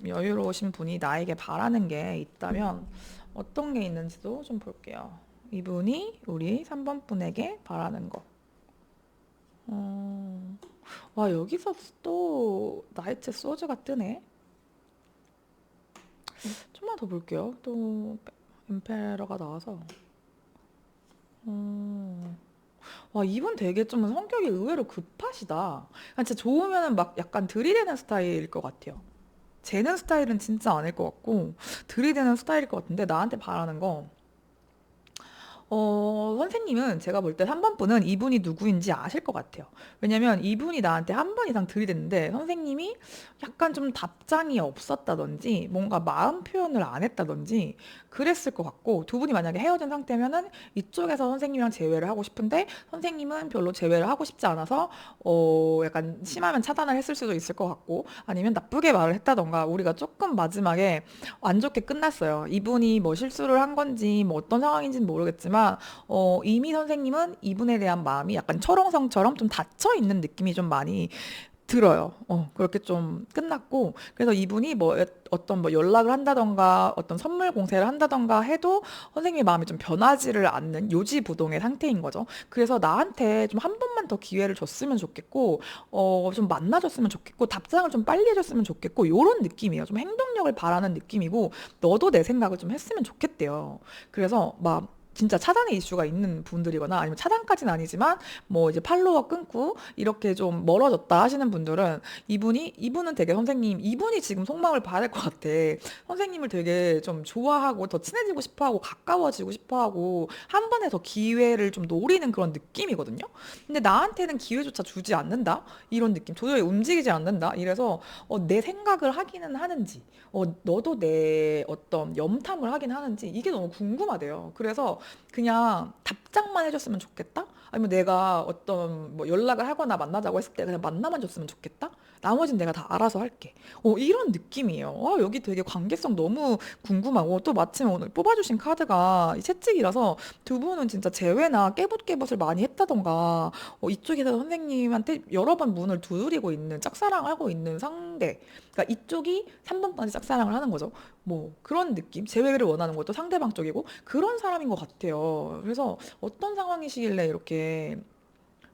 여유로우신 분이 나에게 바라는 게 있다면 어떤 게 있는지도 좀 볼게요. 이분이 우리 3번 분에게 바라는 거. 어, 와, 여기서 또 나이트 소주가 뜨네. 좀만 더 볼게요. 또 엠페러가 나와서. 음, 와, 이분 되게 좀 성격이 의외로 급하시다. 진짜 좋으면은 막 약간 들이대는 스타일일 것 같아요. 쟤는 스타일은 진짜 아닐 것 같고, 들이대는 스타일일 것 같은데, 나한테 바라는 거, 선생님은 제가 볼 때 3번 분은 이분이 누구인지 아실 것 같아요. 왜냐면 이분이 나한테 한 번 이상 들이댔는데 선생님이 약간 좀 답장이 없었다든지 뭔가 마음 표현을 안 했다든지 그랬을 것 같고 두 분이 만약에 헤어진 상태면은 이쪽에서 선생님이랑 재회를 하고 싶은데 선생님은 별로 재회를 하고 싶지 않아서 약간 심하면 차단을 했을 수도 있을 것 같고 아니면 나쁘게 말을 했다던가 우리가 조금 마지막에 안 좋게 끝났어요. 이분이 뭐 실수를 한 건지 뭐 어떤 상황인지는 모르겠지만 이미 선생님은 이분에 대한 마음이 약간 철옹성처럼 좀 닫혀 있는 느낌이 좀 많이 들어요. 그렇게 좀 끝났고 그래서 이분이 뭐 어떤 뭐 연락을 한다던가 어떤 선물 공세를 한다던가 해도 선생님의 마음이 좀 변하지를 않는 요지부동의 상태인 거죠. 그래서 나한테 좀 한 번만 더 기회를 줬으면 좋겠고 좀 만나줬으면 좋겠고 답장을 좀 빨리 해줬으면 좋겠고 요런 느낌이에요. 좀 행동력을 바라는 느낌이고 너도 내 생각을 좀 했으면 좋겠대요. 그래서 막 진짜 차단의 이슈가 있는 분들이거나 아니면 차단까지는 아니지만 뭐 이제 팔로워 끊고 이렇게 좀 멀어졌다 하시는 분들은 이분은 되게 선생님 이분이 지금 속마음을 봐야 될 것 같아. 선생님을 되게 좀 좋아하고 더 친해지고 싶어하고 가까워지고 싶어하고 한 번에 더 기회를 좀 노리는 그런 느낌이거든요. 근데 나한테는 기회조차 주지 않는다 이런 느낌 도저히 움직이지 않는다 이래서 내 생각을 하기는 하는지 너도 내 어떤 염탐을 하긴 하는지 이게 너무 궁금하대요. 그래서 그냥 답장만 해줬으면 좋겠다? 아니면 내가 어떤 뭐 연락을 하거나 만나자고 했을 때 그냥 만나만 줬으면 좋겠다? 나머진 내가 다 알아서 할게. 이런 느낌이에요. 여기 되게 관계성 너무 궁금하고 또 마침 오늘 뽑아주신 카드가 이 채찍이라서 두 분은 진짜 재회나 깨붓깨붓을 많이 했다던가 이쪽에서 선생님한테 여러 번 문을 두드리고 있는 짝사랑하고 있는 상대 그러니까 이쪽이 3번까지 짝사랑을 하는 거죠. 뭐 그런 느낌 재회를 원하는 것도 상대방 쪽이고 그런 사람인 것 같아요. 그래서 어떤 상황이시길래 이렇게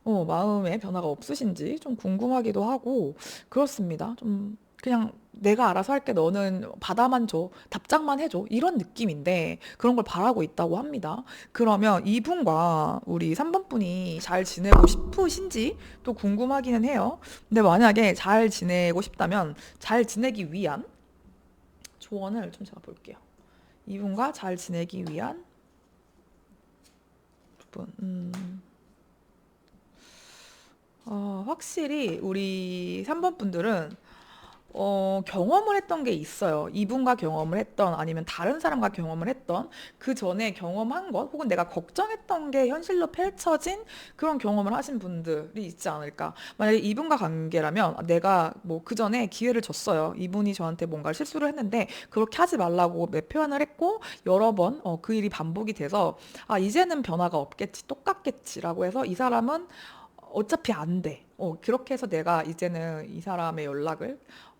마음에 변화가 없으신지 좀 궁금하기도 하고 그렇습니다. 좀 그냥 내가 알아서 할게 너는 받아만 줘 답장만 해줘 이런 느낌인데 그런 걸 바라고 있다고 합니다. 그러면 이분과 우리 3번 분이 잘 지내고 싶으신지 또 궁금하기는 해요. 근데 만약에 잘 지내고 싶다면 잘 지내기 위한 조언을 좀 제가 볼게요. 이분과 잘 지내기 위한 부분. 확실히 우리 3번 분들은 경험을 했던 게 있어요. 이분과 경험을 했던 아니면 다른 사람과 경험을 했던 그 전에 경험한 것 혹은 내가 걱정했던 게 현실로 펼쳐진 그런 경험을 하신 분들이 있지 않을까. 만약에 이분과 관계라면 내가 뭐 그 전에 기회를 줬어요. 이분이 저한테 뭔가 실수를 했는데 그렇게 하지 말라고 몇 표현을 했고 여러 번 그 일이 반복이 돼서 이제는 변화가 없겠지, 똑같겠지라고 해서 이 사람은 어차피 안 돼. 그렇게 해서 내가 이제는 이 사람의 연락을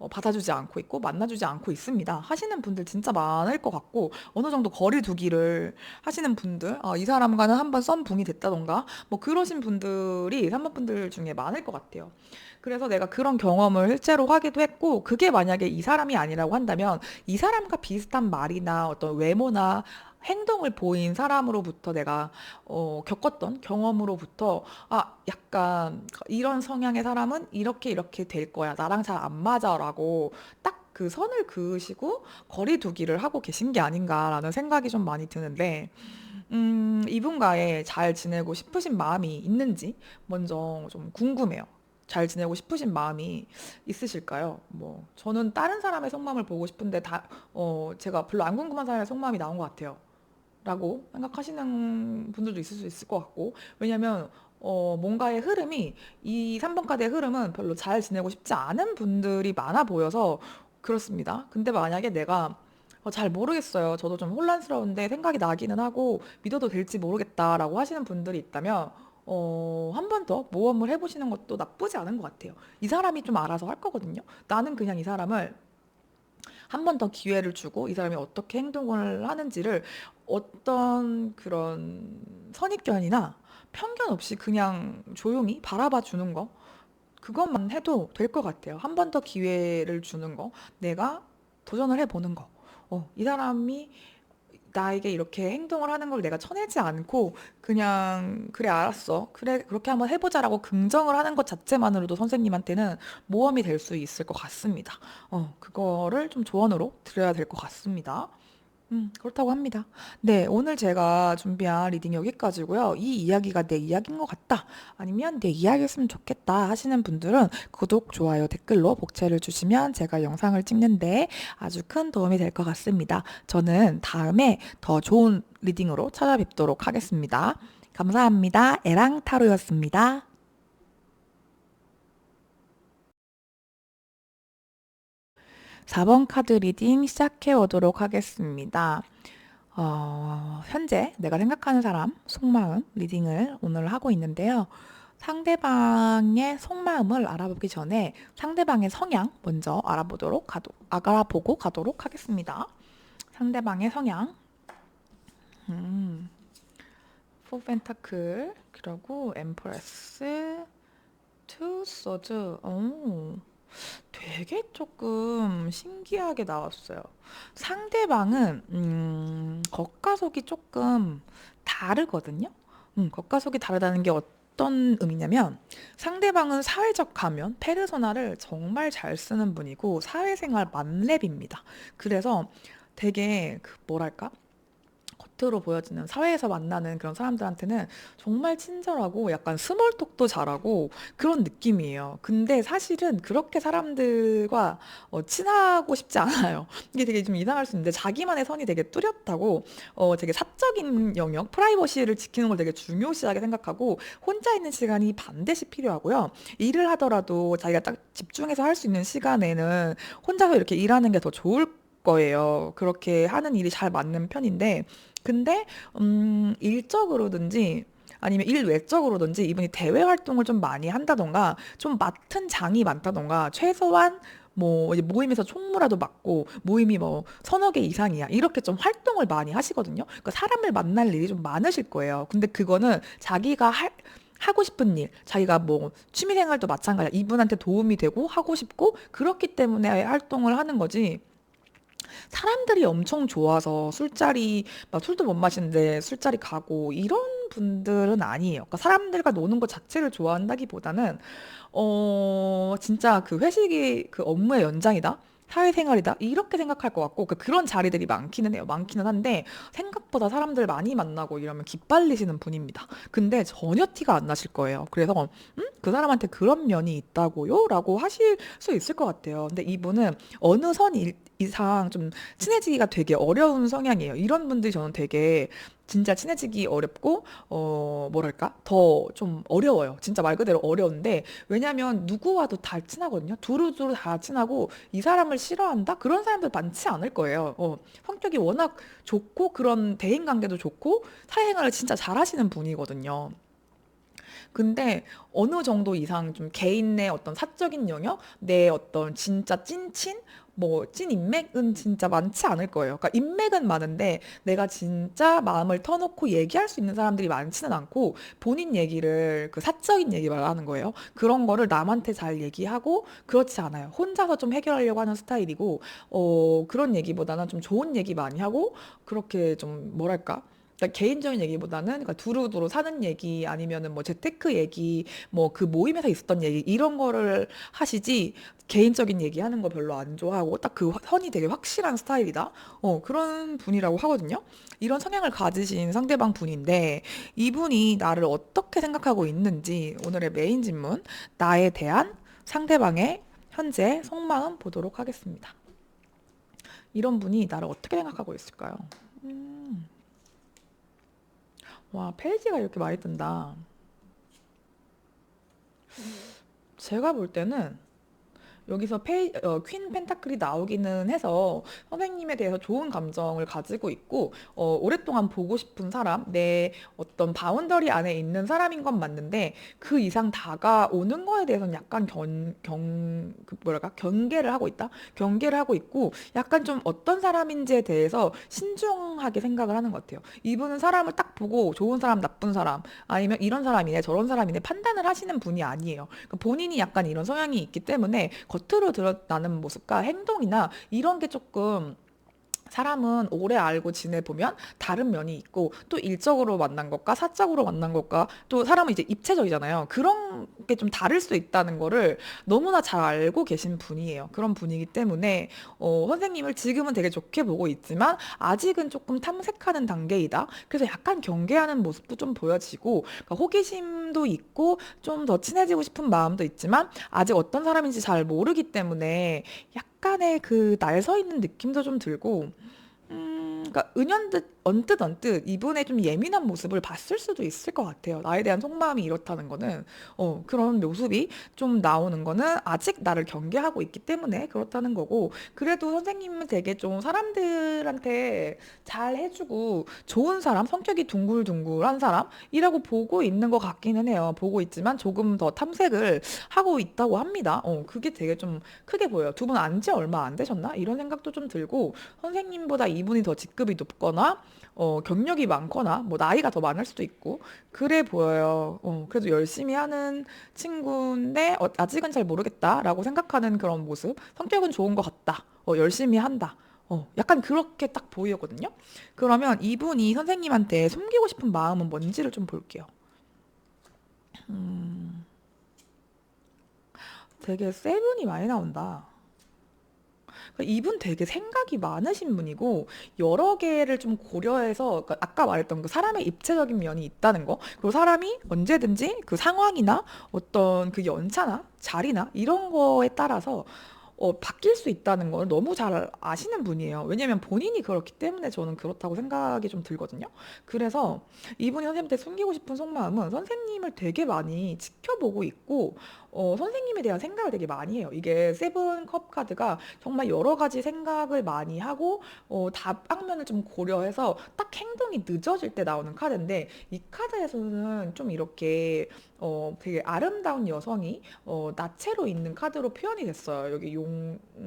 받아주지 않고 있고 만나주지 않고 있습니다. 하시는 분들 진짜 많을 것 같고 어느 정도 거리 두기를 하시는 분들, 이 사람과는 한번 썸붕이 됐다던가 뭐 그러신 분들이 3번 분들 중에 많을 것 같아요. 그래서 내가 그런 경험을 실제로 하기도 했고 그게 만약에 이 사람이 아니라고 한다면 이 사람과 비슷한 말이나 어떤 외모나 행동을 보인 사람으로부터 내가 겪었던 경험으로부터 약간 이런 성향의 사람은 이렇게 이렇게 될 거야. 나랑 잘 안 맞아라고 딱 그 선을 그으시고 거리 두기를 하고 계신 게 아닌가라는 생각이 좀 많이 드는데, 이분과의 잘 지내고 싶으신 마음이 있는지 먼저 좀 궁금해요. 잘 지내고 싶으신 마음이 있으실까요? 뭐, 저는 다른 사람의 속마음을 보고 싶은데, 제가 별로 안 궁금한 사람의 속마음이 나온 것 같아요. 라고 생각하시는 분들도 있을 수 있을 것 같고, 왜냐면, 뭔가의 흐름이, 이 3번 카드의 흐름은 별로 잘 지내고 싶지 않은 분들이 많아 보여서 그렇습니다. 근데 만약에 내가 잘 모르겠어요. 저도 좀 혼란스러운데 생각이 나기는 하고 믿어도 될지 모르겠다라고 하시는 분들이 있다면 한 번 더 모험을 해보시는 것도 나쁘지 않은 것 같아요. 이 사람이 좀 알아서 할 거거든요. 나는 그냥 이 사람을 한 번 더 기회를 주고 이 사람이 어떻게 행동을 하는지를 어떤 그런 선입견이나 편견 없이 그냥 조용히 바라봐 주는 거 그것만 해도 될 것 같아요. 한 번 더 기회를 주는 거, 내가 도전을 해보는 거. 이 사람이 나에게 이렇게 행동을 하는 걸 내가 쳐내지 않고 그냥 그래 알았어. 그래 그렇게 한번 해보자라고 긍정을 하는 것 자체만으로도 선생님한테는 모험이 될 수 있을 것 같습니다. 그거를 좀 조언으로 드려야 될 것 같습니다. 그렇다고 합니다. 네, 오늘 제가 준비한 리딩 여기까지고요. 이 이야기가 내 이야기인 것 같다. 아니면 내 이야기였으면 좋겠다 하시는 분들은 구독, 좋아요, 댓글로 복채를 주시면 제가 영상을 찍는데 아주 큰 도움이 될 것 같습니다. 저는 다음에 더 좋은 리딩으로 찾아뵙도록 하겠습니다. 감사합니다. 에랑타로였습니다. 4번 카드 리딩 시작해 보도록 하겠습니다. 현재 내가 생각하는 사람 속마음 리딩을 오늘 하고 있는데요. 상대방의 속마음을 알아보기 전에 상대방의 성향 먼저 알아보고 가도록 하겠습니다. 상대방의 성향. 음, 4 펜타클, 그리고 엠프레스, 2 소드. 되게 조금 신기하게 나왔어요. 상대방은 겉과 속이 조금 다르거든요. 겉과 속이 다르다는 게 어떤 의미냐면 상대방은 사회적 가면, 페르소나를 정말 잘 쓰는 분이고 사회생활 만렙입니다. 그래서 되게 그 뭐랄까? 겉으로 보여지는 사회에서 만나는 그런 사람들한테는 정말 친절하고 약간 스몰톡도 잘하고 그런 느낌이에요. 근데 사실은 그렇게 사람들과 친하고 싶지 않아요. 이게 되게 좀 이상할 수 있는데 자기만의 선이 되게 뚜렷하고 되게 사적인 영역, 프라이버시를 지키는 걸 되게 중요시하게 생각하고 혼자 있는 시간이 반드시 필요하고요. 일을 하더라도 자기가 딱 집중해서 할 수 있는 시간에는 혼자서 이렇게 일하는 게 더 좋을 거예요. 그렇게 하는 일이 잘 맞는 편인데 근데 일적으로든지 아니면 일 외적으로든지 이분이 대외 활동을 좀 많이 한다던가 좀 맡은 장이 많다던가 최소한 뭐 이제 모임에서 총무라도 맡고 모임이 뭐 서너 개 이상이야 이렇게 좀 활동을 많이 하시거든요. 그러니까 사람을 만날 일이 좀 많으실 거예요. 근데 그거는 자기가 하고 싶은 일, 자기가 뭐 취미생활도 마찬가지야. 이분한테 도움이 되고 하고 싶고 그렇기 때문에 활동을 하는 거지. 사람들이 엄청 좋아서 술자리, 막 술도 못 마시는데 술자리 가고 이런 분들은 아니에요. 그러니까 사람들과 노는 것 자체를 좋아한다기보다는, 진짜 그 회식이 그 업무의 연장이다? 사회생활이다? 이렇게 생각할 것 같고, 그런 자리들이 많기는 해요. 많기는 한데, 생각보다 사람들 많이 만나고 이러면 기빨리시는 분입니다. 근데 전혀 티가 안 나실 거예요. 그래서, 그 사람한테 그런 면이 있다고요? 라고 하실 수 있을 것 같아요. 근데 이분은 어느 선 이상 좀 친해지기가 되게 어려운 성향이에요. 이런 분들이 저는 되게 진짜 친해지기 어렵고, 뭐랄까? 더 좀 어려워요. 진짜 말 그대로 어려운데, 왜냐면 누구와도 다 친하거든요. 두루두루 다 친하고, 이 사람을 싫어한다? 그런 사람들 많지 않을 거예요. 성격이 워낙 좋고, 그런 대인관계도 좋고, 사회생활을 진짜 잘하시는 분이거든요. 근데 어느 정도 이상 좀 개인 내 어떤 사적인 영역, 내 어떤 진짜 찐친, 뭐 찐 인맥은 진짜 많지 않을 거예요. 그러니까 인맥은 많은데 내가 진짜 마음을 터놓고 얘기할 수 있는 사람들이 많지는 않고 본인 얘기를 그 사적인 얘기 말하는 거예요. 그런 거를 남한테 잘 얘기하고 그렇지 않아요. 혼자서 좀 해결하려고 하는 스타일이고 그런 얘기보다는 좀 좋은 얘기 많이 하고 그렇게 좀 뭐랄까? 그러니까 개인적인 얘기보다는 그러니까 두루두루 사는 얘기 아니면은 뭐 재테크 얘기 뭐 그 모임에서 있었던 얘기 이런 거를 하시지 개인적인 얘기하는 거 별로 안 좋아하고 딱 그 선이 되게 확실한 스타일이다. 그런 분이라고 하거든요. 이런 성향을 가지신 상대방 분인데 이분이 나를 어떻게 생각하고 있는지 오늘의 메인 질문 나에 대한 상대방의 현재 속마음 보도록 하겠습니다. 이런 분이 나를 어떻게 생각하고 있을까요? 음, 와, 페이지가 이렇게 많이 뜬다. 제가 볼 때는 여기서 퀸 펜타클이 나오기는 해서 선생님에 대해서 좋은 감정을 가지고 있고 오랫동안 보고 싶은 사람, 내 어떤 바운더리 안에 있는 사람인 건 맞는데 그 이상 다가오는 거에 대해서는 약간 그 뭐랄까 경계를 하고 있다. 경계를 하고 있고 약간 좀 어떤 사람인지에 대해서 신중하게 생각을 하는 것 같아요. 이분은 사람을 딱 보고 좋은 사람, 나쁜 사람 아니면 이런 사람이네, 저런 사람이네 판단을 하시는 분이 아니에요. 그러니까 본인이 약간 이런 성향이 있기 때문에 겉으로 드러나는 모습과 행동이나 이런 게 조금 사람은 오래 알고 지내보면 다른 면이 있고 또 일적으로 만난 것과 사적으로 만난 것과 또 사람은 이제 입체적이잖아요. 그런 게 좀 다를 수 있다는 거를 너무나 잘 알고 계신 분이에요. 그런 분이기 때문에 선생님을 지금은 되게 좋게 보고 있지만 아직은 조금 탐색하는 단계이다. 그래서 약간 경계하는 모습도 좀 보여지고 그러니까 호기심도 있고 좀 더 친해지고 싶은 마음도 있지만 아직 어떤 사람인지 잘 모르기 때문에 약간의 그 날 서 있는 느낌도 좀 들고 그러니까 은연듯 언뜻 이분의 좀 예민한 모습을 봤을 수도 있을 것 같아요. 나에 대한 속마음이 이렇다는 거는 그런 모습이 좀 나오는 거는 아직 나를 경계하고 있기 때문에 그렇다는 거고 그래도 선생님은 되게 좀 사람들한테 잘 해주고 좋은 사람, 성격이 둥글둥글한 사람이라고 보고 있는 것 같기는 해요. 보고 있지만 조금 더 탐색을 하고 있다고 합니다. 그게 되게 좀 크게 보여요. 두 분 안지 얼마 안 되셨나? 이런 생각도 좀 들고 선생님보다 이분이 더 직급이 높거나 경력이 많거나 뭐 나이가 더 많을 수도 있고 그래 보여요. 그래도 열심히 하는 친구인데 아직은 잘 모르겠다라고 생각하는 그런 모습. 성격은 좋은 것 같다. 열심히 한다. 약간 그렇게 딱 보이거든요. 그러면 이분이 선생님한테 숨기고 싶은 마음은 뭔지를 좀 볼게요. 음, 되게 세븐이 많이 나온다. 그러니까 이분 되게 생각이 많으신 분이고 여러 개를 좀 고려해서 그러니까 아까 말했던 그 사람의 입체적인 면이 있다는 거 그리고 사람이 언제든지 그 상황이나 어떤 그 연차나 자리나 이런 거에 따라서 바뀔 수 있다는 걸 너무 잘 아시는 분이에요. 왜냐면 본인이 그렇기 때문에 저는 그렇다고 생각이 좀 들거든요. 그래서 이분이 선생님한테 숨기고 싶은 속마음은 선생님을 되게 많이 지켜보고 있고, 선생님에 대한 생각을 되게 많이 해요. 이게 세븐 컵 카드가 정말 여러 가지 생각을 많이 하고, 다방면을 좀 고려해서 딱 행동이 늦어질 때 나오는 카드인데, 이 카드에서는 좀 이렇게 되게 아름다운 여성이 나체로 있는 카드로 표현이 됐어요. 여기 용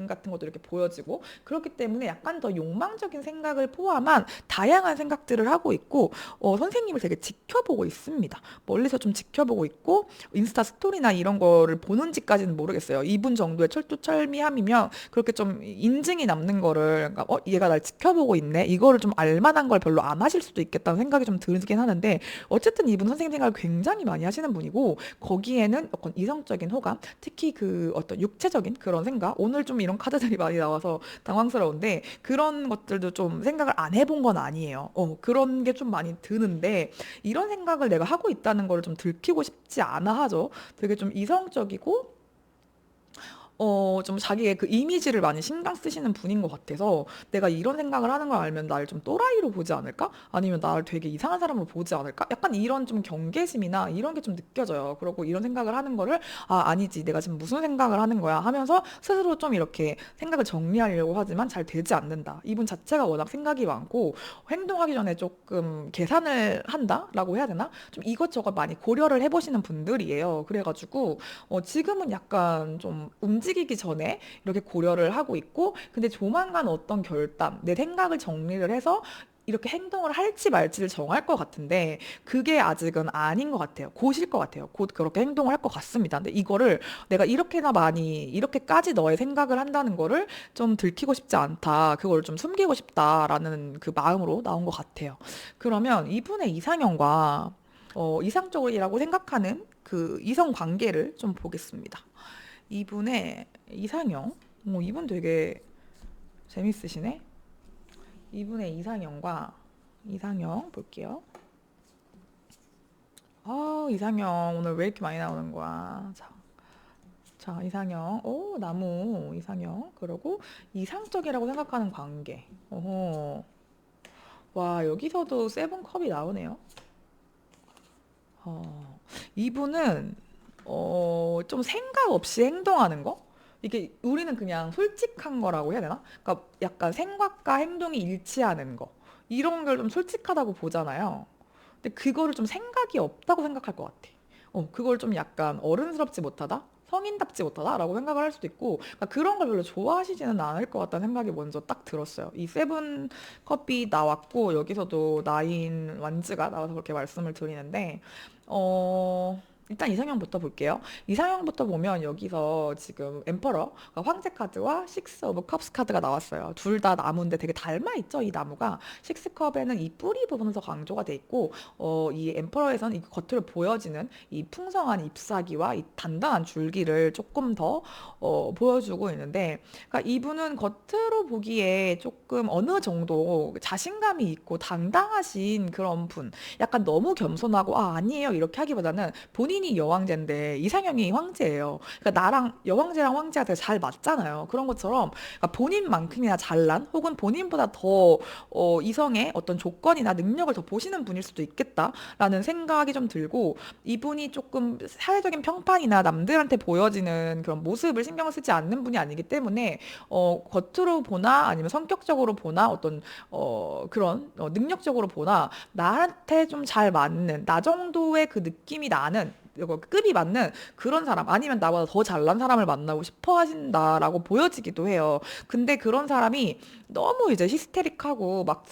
같은 것도 이렇게 보여지고 그렇기 때문에 약간 더 욕망적인 생각을 포함한 다양한 생각들을 하고 있고 선생님을 되게 지켜보고 있습니다. 멀리서 좀 지켜보고 있고 인스타 스토리나 이런 거를 보는지까지는 모르겠어요. 이분 정도의 철두철미함이면 그렇게 좀 인증이 남는 거를 그러니까 얘가 날 지켜보고 있네 이거를 좀 알만한 걸 별로 안 하실 수도 있겠다는 생각이 좀 들긴 하는데 어쨌든 이분 선생님 생각을 굉장히 많이 하시는 분이고 거기에는 어떤 이성적인 호감, 특히 그 어떤 육체적인 그런 생각, 오늘 좀 이런 카드들이 많이 나와서 당황스러운데 그런 것들도 좀 생각을 안 해본 건 아니에요. 그런 게 좀 많이 드는데 이런 생각을 내가 하고 있다는 걸 좀 들키고 싶지 않아 하죠. 되게 좀 이성적이고 좀 자기의 그 이미지를 많이 신경 쓰시는 분인 것 같아서 내가 이런 생각을 하는 걸 알면 나를 좀 또라이로 보지 않을까? 아니면 나를 되게 이상한 사람으로 보지 않을까? 약간 이런 좀 경계심이나 이런 게 좀 느껴져요. 그리고 이런 생각을 하는 거를 아니지. 내가 지금 무슨 생각을 하는 거야 하면서 스스로 좀 이렇게 생각을 정리하려고 하지만 잘 되지 않는다. 이분 자체가 워낙 생각이 많고 행동하기 전에 조금 계산을 한다라고 해야 되나? 좀 이것저것 많이 고려를 해보시는 분들이에요. 그래가지고 지금은 약간 좀 움직이기 전에 이렇게 고려를 하고 있고, 근데 조만간 어떤 결단, 내 생각을 정리를 해서 이렇게 행동을 할지 말지를 정할 것 같은데, 그게 아직은 아닌 것 같아요. 곧일 것 같아요. 곧 그렇게 행동을 할 것 같습니다. 근데 이거를 내가 이렇게나 많이, 이렇게까지 너의 생각을 한다는 거를 좀 들키고 싶지 않다. 그걸 좀 숨기고 싶다라는 그 마음으로 나온 것 같아요. 그러면 이분의 이상형과 이상적이라고 생각하는 그 이성 관계를 좀 보겠습니다. 이분의 이상형, 이분 되게 재밌으시네. 이분의 이상형 볼게요. 이상형 오늘 왜 이렇게 많이 나오는 거야? 자, 이상형, 나무 이상형, 그리고 이상적이라고 생각하는 관계. 와, 여기서도 세븐컵이 나오네요. 어, 이분은 좀 생각 없이 행동하는 거? 이게 우리는 그냥 솔직한 거라고 해야 되나? 그러니까 약간 생각과 행동이 일치하는 거. 이런 걸 좀 솔직하다고 보잖아요. 근데 그거를 좀 생각이 없다고 생각할 것 같아. 그걸 좀 약간 어른스럽지 못하다? 성인답지 못하다라고 생각을 할 수도 있고, 그러니까 그런 걸 별로 좋아하시지는 않을 것 같다는 생각이 먼저 딱 들었어요. 이 세븐 컵이 나왔고, 여기서도 나인 완즈가 나와서 그렇게 말씀을 드리는데, 일단 이상형부터 볼게요. 이상형부터 보면 여기서 지금 엠퍼러, 그러니까 황제 카드와 식스 오브 컵스 카드가 나왔어요. 둘 다 나무인데 되게 닮아있죠, 이 나무가. 식스 컵에는 이 뿌리 부분에서 강조가 돼 있고, 이 엠퍼러에서는 이 겉으로 보여지는 이 풍성한 잎사귀와 이 단단한 줄기를 조금 더 보여주고 있는데, 그러니까 이분은 겉으로 보기에 조금 어느 정도 자신감이 있고 당당하신 그런 분. 약간 너무 겸손하고 아니에요 이렇게 하기보다는 본인이 여왕제인데 이상형이 황제예요. 그러니까 나랑 여왕제랑 황제가 되게 잘 맞잖아요. 그런 것처럼 그러니까 본인만큼이나 잘난 혹은 본인보다 더 이성의 어떤 조건이나 능력을 더 보시는 분일 수도 있겠다라는 생각이 좀 들고, 이분이 조금 사회적인 평판이나 남들한테 보여지는 그런 모습을 신경 쓰지 않는 분이 아니기 때문에 겉으로 보나 아니면 성격적으로 보나 어떤 그런 능력적으로 보나 나한테 좀 잘 맞는 나 정도의 그 느낌이 나는 이거 급이 맞는 그런 사람, 아니면 나보다 더 잘난 사람을 만나고 싶어 하신다라고 보여지기도 해요. 근데 그런 사람이 너무 이제 히스테릭하고 막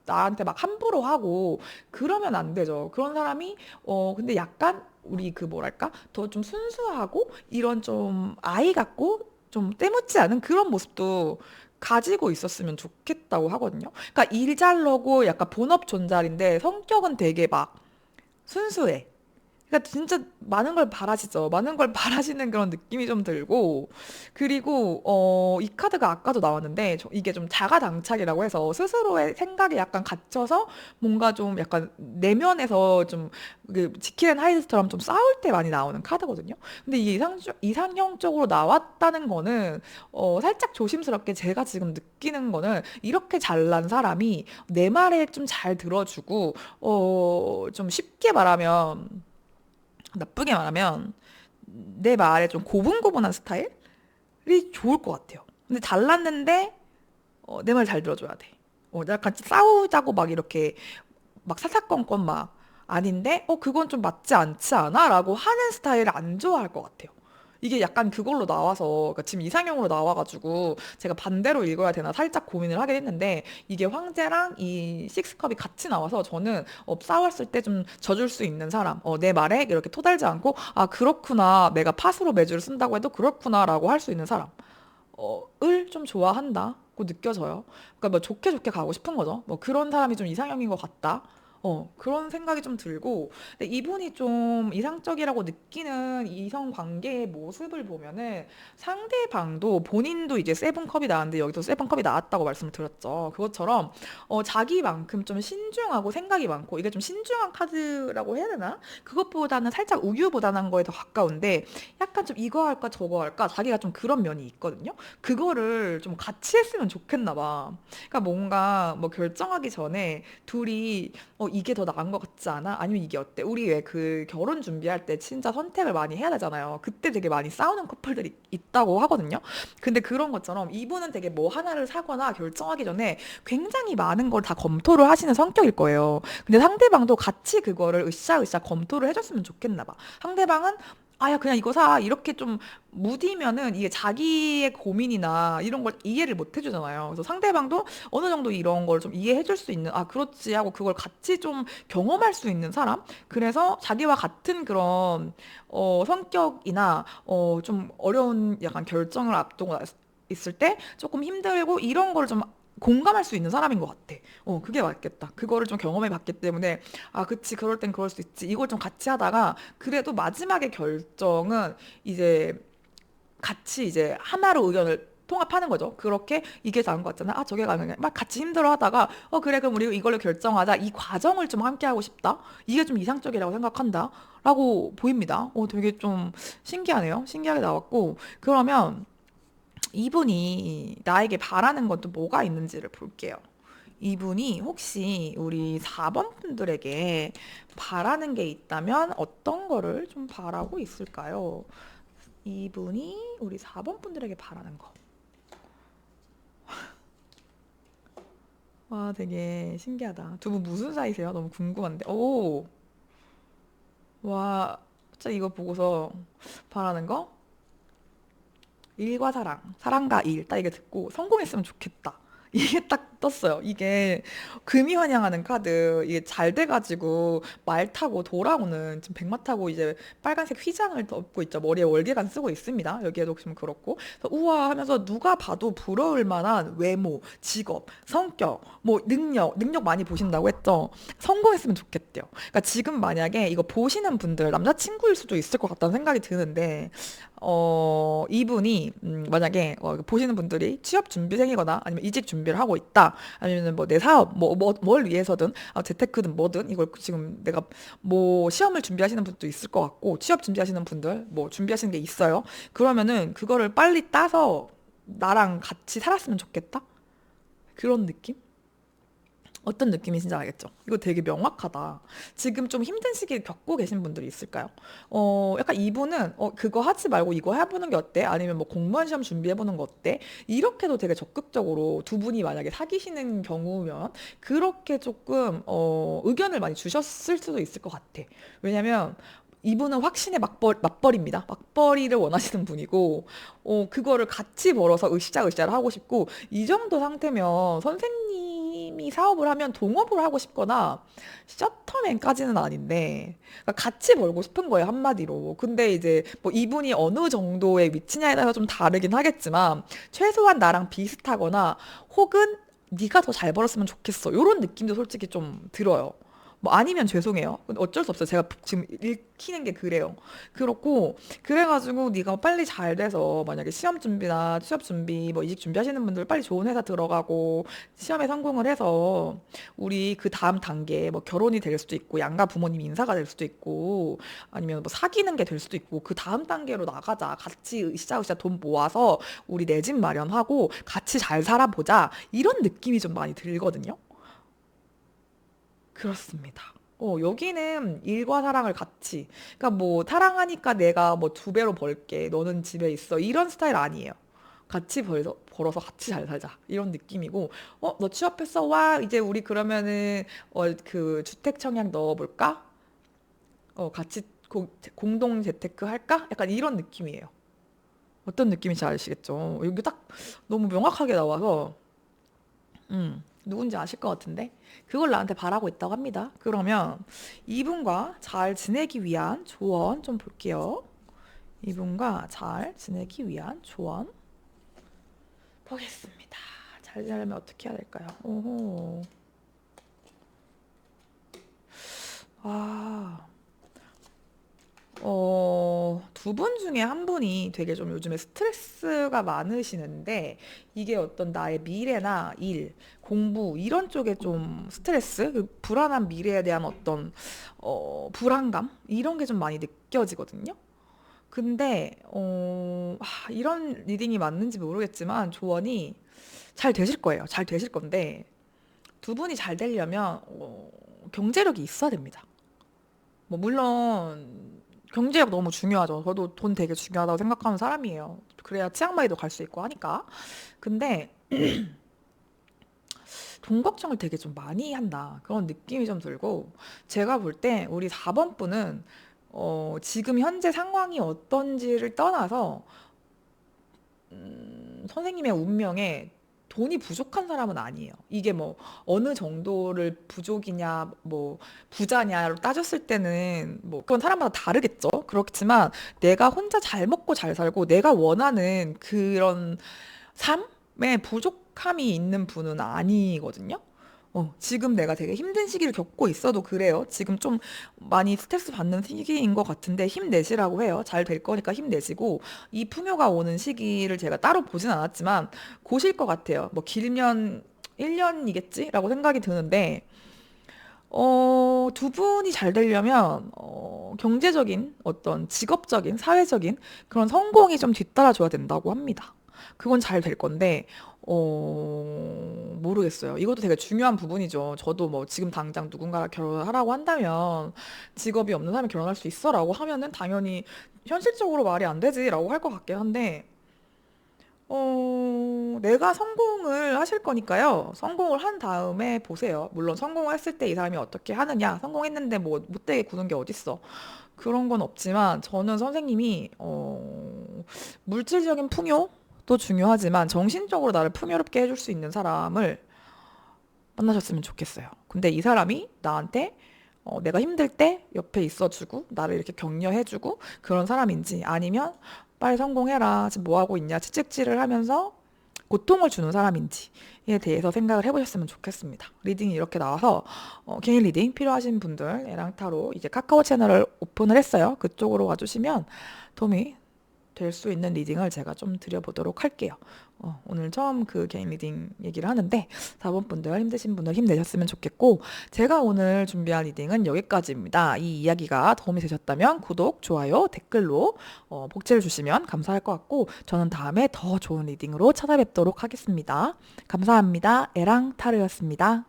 나한테 막 함부로 하고 그러면 안 되죠. 그런 사람이 근데 약간 우리 그 뭐랄까 더 좀 순수하고 이런 좀 아이 같고 좀 때묻지 않은 그런 모습도 가지고 있었으면 좋겠다고 하거든요. 그러니까 일 잘 나고 약간 본업 존잘인데 성격은 되게 막 순수해. 그러니까 진짜 많은 걸 바라시죠. 많은 걸 바라시는 그런 느낌이 좀 들고, 그리고 이 카드가 아까도 나왔는데 이게 좀 자가당착이라고 해서 스스로의 생각에 약간 갇혀서 뭔가 좀 약간 내면에서 좀 그 지킬 앤 하이드처럼 좀 싸울 때 많이 나오는 카드거든요. 근데 이게 이상형적으로 나왔다는 거는 살짝 조심스럽게 제가 지금 느끼는 거는, 이렇게 잘난 사람이 내 말에 좀 잘 들어주고 좀 쉽게 말하면, 나쁘게 말하면 내 말에 좀 고분고분한 스타일이 좋을 것 같아요. 근데 잘났는데 내 말 잘 들어줘야 돼. 약간 싸우자고 막 이렇게 막 사사건건 막 아닌데 그건 좀 맞지 않지 않아? 라고 하는 스타일을 안 좋아할 것 같아요. 이게 약간 그걸로 나와서, 그러니까 지금 이상형으로 나와가지고 제가 반대로 읽어야 되나 살짝 고민을 하긴 했는데, 이게 황제랑 이 식스컵이 같이 나와서 저는 싸웠을 때 좀 져줄 수 있는 사람, 내 말에 이렇게 토달지 않고 그렇구나, 내가 팥으로 매주를 쓴다고 해도 그렇구나라고 할 수 있는 사람 을 좀 좋아한다고 느껴져요. 그러니까 뭐 좋게 좋게 가고 싶은 거죠. 뭐 그런 사람이 좀 이상형인 것 같다. 그런 생각이 좀 들고, 근데 이분이 좀 이상적이라고 느끼는 이성 관계의 모습을 보면은 상대방도 본인도 이제 세븐컵이 나왔는데 여기서 세븐컵이 나왔다고 말씀을 드렸죠. 그것처럼 자기만큼 좀 신중하고 생각이 많고, 이게 좀 신중한 카드라고 해야 되나? 그것보다는 살짝 우유부단한 거에 더 가까운데, 약간 좀 이거 할까 저거 할까 자기가 좀 그런 면이 있거든요. 그거를 좀 같이 했으면 좋겠나 봐. 그러니까 뭔가 뭐 결정하기 전에 둘이 이게 더 나은 것 같지 않아? 아니면 이게 어때? 우리 왜 그 결혼 준비할 때 진짜 선택을 많이 해야 되잖아요. 그때 되게 많이 싸우는 커플들이 있다고 하거든요. 근데 그런 것처럼 이분은 되게 뭐 하나를 사거나 결정하기 전에 굉장히 많은 걸 다 검토를 하시는 성격일 거예요. 근데 상대방도 같이 그거를 으쌰으쌰 검토를 해줬으면 좋겠나 봐. 상대방은 아야 그냥 이거 사 이렇게 좀 무디면은 이게 자기의 고민이나 이런 걸 이해를 못 해주잖아요. 그래서 상대방도 어느 정도 이런 걸 좀 이해해 줄 수 있는, 아, 그렇지 하고 그걸 같이 좀 경험할 수 있는 사람? 그래서 자기와 같은 그런, 성격이나, 좀 어려운 약간 결정을 앞두고 있을 때 조금 힘들고 이런 걸 좀 공감할 수 있는 사람인 것 같아. 그게 맞겠다. 그거를 좀 경험해 봤기 때문에, 아, 그치, 그럴 땐 그럴 수 있지. 이걸 좀 같이 하다가, 그래도 마지막에 결정은 이제 같이 이제 하나로 의견을 통합하는 거죠. 그렇게 이게 나은 것 같잖아. 아, 저게 가능해. 막 같이 힘들어 하다가, 그래, 그럼 우리 이걸로 결정하자. 이 과정을 좀 함께 하고 싶다. 이게 좀 이상적이라고 생각한다. 라고 보입니다. 되게 좀 신기하네요. 신기하게 나왔고. 그러면 이분이 나에게 바라는 것도 뭐가 있는지를 볼게요. 이분이 혹시 우리 4번 분들에게 바라는 게 있다면 어떤 거를 좀 바라고 있을까요? 이분이 우리 4번 분들에게 바라는 거. 와, 되게 신기하다. 두 분 무슨 사이세요? 너무 궁금한데. 오, 와, 진짜 이거 보고서 바라는 거? 일과 사랑, 사랑과 일, 딱 이게 듣고 성공했으면 좋겠다. 이게 딱 떴어요. 이게 금이 환영하는 카드, 이게 잘 돼가지고 말 타고 돌아오는, 지금 백마 타고 이제 빨간색 휘장을 덮고 있죠. 머리에 월계관 쓰고 있습니다. 여기에도 지금 그렇고. 그래서 우와 하면서 누가 봐도 부러울 만한 외모, 직업, 성격, 뭐 능력 많이 보신다고 했죠. 성공했으면 좋겠대요. 그러니까 지금 만약에 이거 보시는 분들, 남자친구일 수도 있을 것 같다는 생각이 드는데, 이분이 만약에 보시는 분들이 취업 준비생이거나 아니면 이직 준비를 하고 있다. 아니면 뭐 내 사업 뭘 위해서든 재테크든 뭐든 이걸 지금 내가 뭐 시험을 준비하시는 분도 있을 것 같고 취업 준비하시는 분들 뭐 준비하시는 게 있어요. 그러면은 그거를 빨리 따서 나랑 같이 살았으면 좋겠다. 그런 느낌? 어떤 느낌이신지 알겠죠? 이거 되게 명확하다. 지금 좀 힘든 시기를 겪고 계신 분들이 있을까요? 약간 이분은 그거 하지 말고 이거 해보는 게 어때? 아니면 뭐 공무원 시험 준비해보는 거 어때? 이렇게도 되게 적극적으로 두 분이 만약에 사귀시는 경우면 그렇게 조금 의견을 많이 주셨을 수도 있을 것 같아. 왜냐면 이분은 확신의 맞벌이입니다. 맞벌이를 원하시는 분이고, 그거를 같이 벌어서 으쌰으쌰를 하고 싶고, 이 정도 상태면 선생님이 사업을 하면 동업을 하고 싶거나 셔터맨까지는 아닌데 그러니까 같이 벌고 싶은 거예요 한마디로. 근데 이제 뭐 이분이 어느 정도의 위치냐에 따라서 좀 다르긴 하겠지만 최소한 나랑 비슷하거나 혹은 네가 더 잘 벌었으면 좋겠어 요런 느낌도 솔직히 좀 들어요. 뭐 아니면 죄송해요. 근데 어쩔 수 없어요. 제가 지금 읽히는 게 그래요. 그렇고 그래가지고 네가 빨리 잘 돼서 만약에 시험 준비나 취업 준비 뭐 이직 준비하시는 분들 빨리 좋은 회사 들어가고 시험에 성공을 해서 우리 그 다음 단계 뭐 결혼이 될 수도 있고 양가 부모님 인사가 될 수도 있고 아니면 뭐 사귀는 게 될 수도 있고 그 다음 단계로 나가자. 같이 으쌰으쌰 돈 모아서 우리 내 집 마련하고 같이 잘 살아보자. 이런 느낌이 좀 많이 들거든요. 그렇습니다. 여기는 일과 사랑을 같이. 그러니까 뭐 사랑하니까 내가 뭐 두 배로 벌게. 너는 집에 있어. 이런 스타일 아니에요. 같이 벌어서 같이 잘 살자. 이런 느낌이고, 너 취업했어? 와, 이제 우리 그러면은, 그 주택 청약 넣어볼까? 같이 공동 재테크 할까? 약간 이런 느낌이에요. 어떤 느낌인지 아시겠죠? 여기 딱 너무 명확하게 나와서, 누군지 아실 것 같은데 그걸 나한테 바라고 있다고 합니다. 그러면 이분과 잘 지내기 위한 조언 좀 볼게요. 이분과 잘 지내기 위한 조언 보겠습니다. 잘 지내려면 어떻게 해야 될까요? 오호. 아, 두 분 중에 한 분이 되게 좀 요즘에 스트레스가 많으시는데, 이게 어떤 나의 미래나 일, 공부, 이런 쪽에 좀 스트레스, 그 불안한 미래에 대한 어떤, 불안감? 이런 게 좀 많이 느껴지거든요. 근데, 이런 리딩이 맞는지 모르겠지만, 조언이 잘 되실 거예요. 잘 되실 건데, 두 분이 잘 되려면, 경제력이 있어야 됩니다. 뭐 물론 경제력 너무 중요하죠. 저도 돈 되게 중요하다고 생각하는 사람이에요. 그래야 치앙마이도 갈 수 있고 하니까. 근데 돈 걱정을 되게 좀 많이 한다. 그런 느낌이 좀 들고, 제가 볼 때 우리 4번 분은 지금 현재 상황이 어떤지를 떠나서 선생님의 운명에 돈이 부족한 사람은 아니에요. 이게 뭐 어느 정도를 부족이냐, 뭐 부자냐로 따졌을 때는 뭐 그건 사람마다 다르겠죠. 그렇지만 내가 혼자 잘 먹고 잘 살고 내가 원하는 그런 삶에 부족함이 있는 분은 아니거든요. 지금 내가 되게 힘든 시기를 겪고 있어도 그래요. 지금 좀 많이 스트레스 받는 시기인 것 같은데 힘내시라고 해요. 잘 될 거니까 힘내시고, 이 풍요가 오는 시기를 제가 따로 보진 않았지만 고실 것 같아요. 뭐 길면 1년이겠지? 라고 생각이 드는데, 두 분이 잘 되려면, 경제적인 어떤 직업적인, 사회적인 그런 성공이 좀 뒤따라줘야 된다고 합니다. 그건 잘 될 건데, 모르겠어요. 이것도 되게 중요한 부분이죠. 저도 뭐 지금 당장 누군가랑 결혼을 하라고 한다면 직업이 없는 사람이 결혼할 수 있어라고 하면은 당연히 현실적으로 말이 안 되지라고 할 것 같긴 한데, 내가 성공을 하실 거니까요. 성공을 한 다음에 보세요. 물론 성공을 했을 때 이 사람이 어떻게 하느냐. 성공했는데 뭐 못되게 구는 게 어딨어. 그런 건 없지만 저는 선생님이 물질적인 풍요도 중요하지만 정신적으로 나를 풍요롭게 해줄 수 있는 사람을 만나셨으면 좋겠어요. 근데 이 사람이 나한테 내가 힘들 때 옆에 있어주고 나를 이렇게 격려해주고 그런 사람인지, 아니면 빨리 성공해라 지금 뭐 하고 있냐 채찍질을 하면서 고통을 주는 사람인지에 대해서 생각을 해보셨으면 좋겠습니다. 리딩이 이렇게 나와서 개인 리딩 필요하신 분들 에랑타로 이제 카카오 채널을 오픈을 했어요. 그쪽으로 와주시면 도움이 될 수 있는 리딩을 제가 좀 드려보도록 할게요. 오늘 처음 그 개인 리딩 얘기를 하는데 4번 분들 힘드신 분들 힘내셨으면 좋겠고, 제가 오늘 준비한 리딩은 여기까지입니다. 이 이야기가 도움이 되셨다면 구독, 좋아요, 댓글로 복제를 주시면 감사할 것 같고, 저는 다음에 더 좋은 리딩으로 찾아뵙도록 하겠습니다. 감사합니다. 에랑 타르였습니다.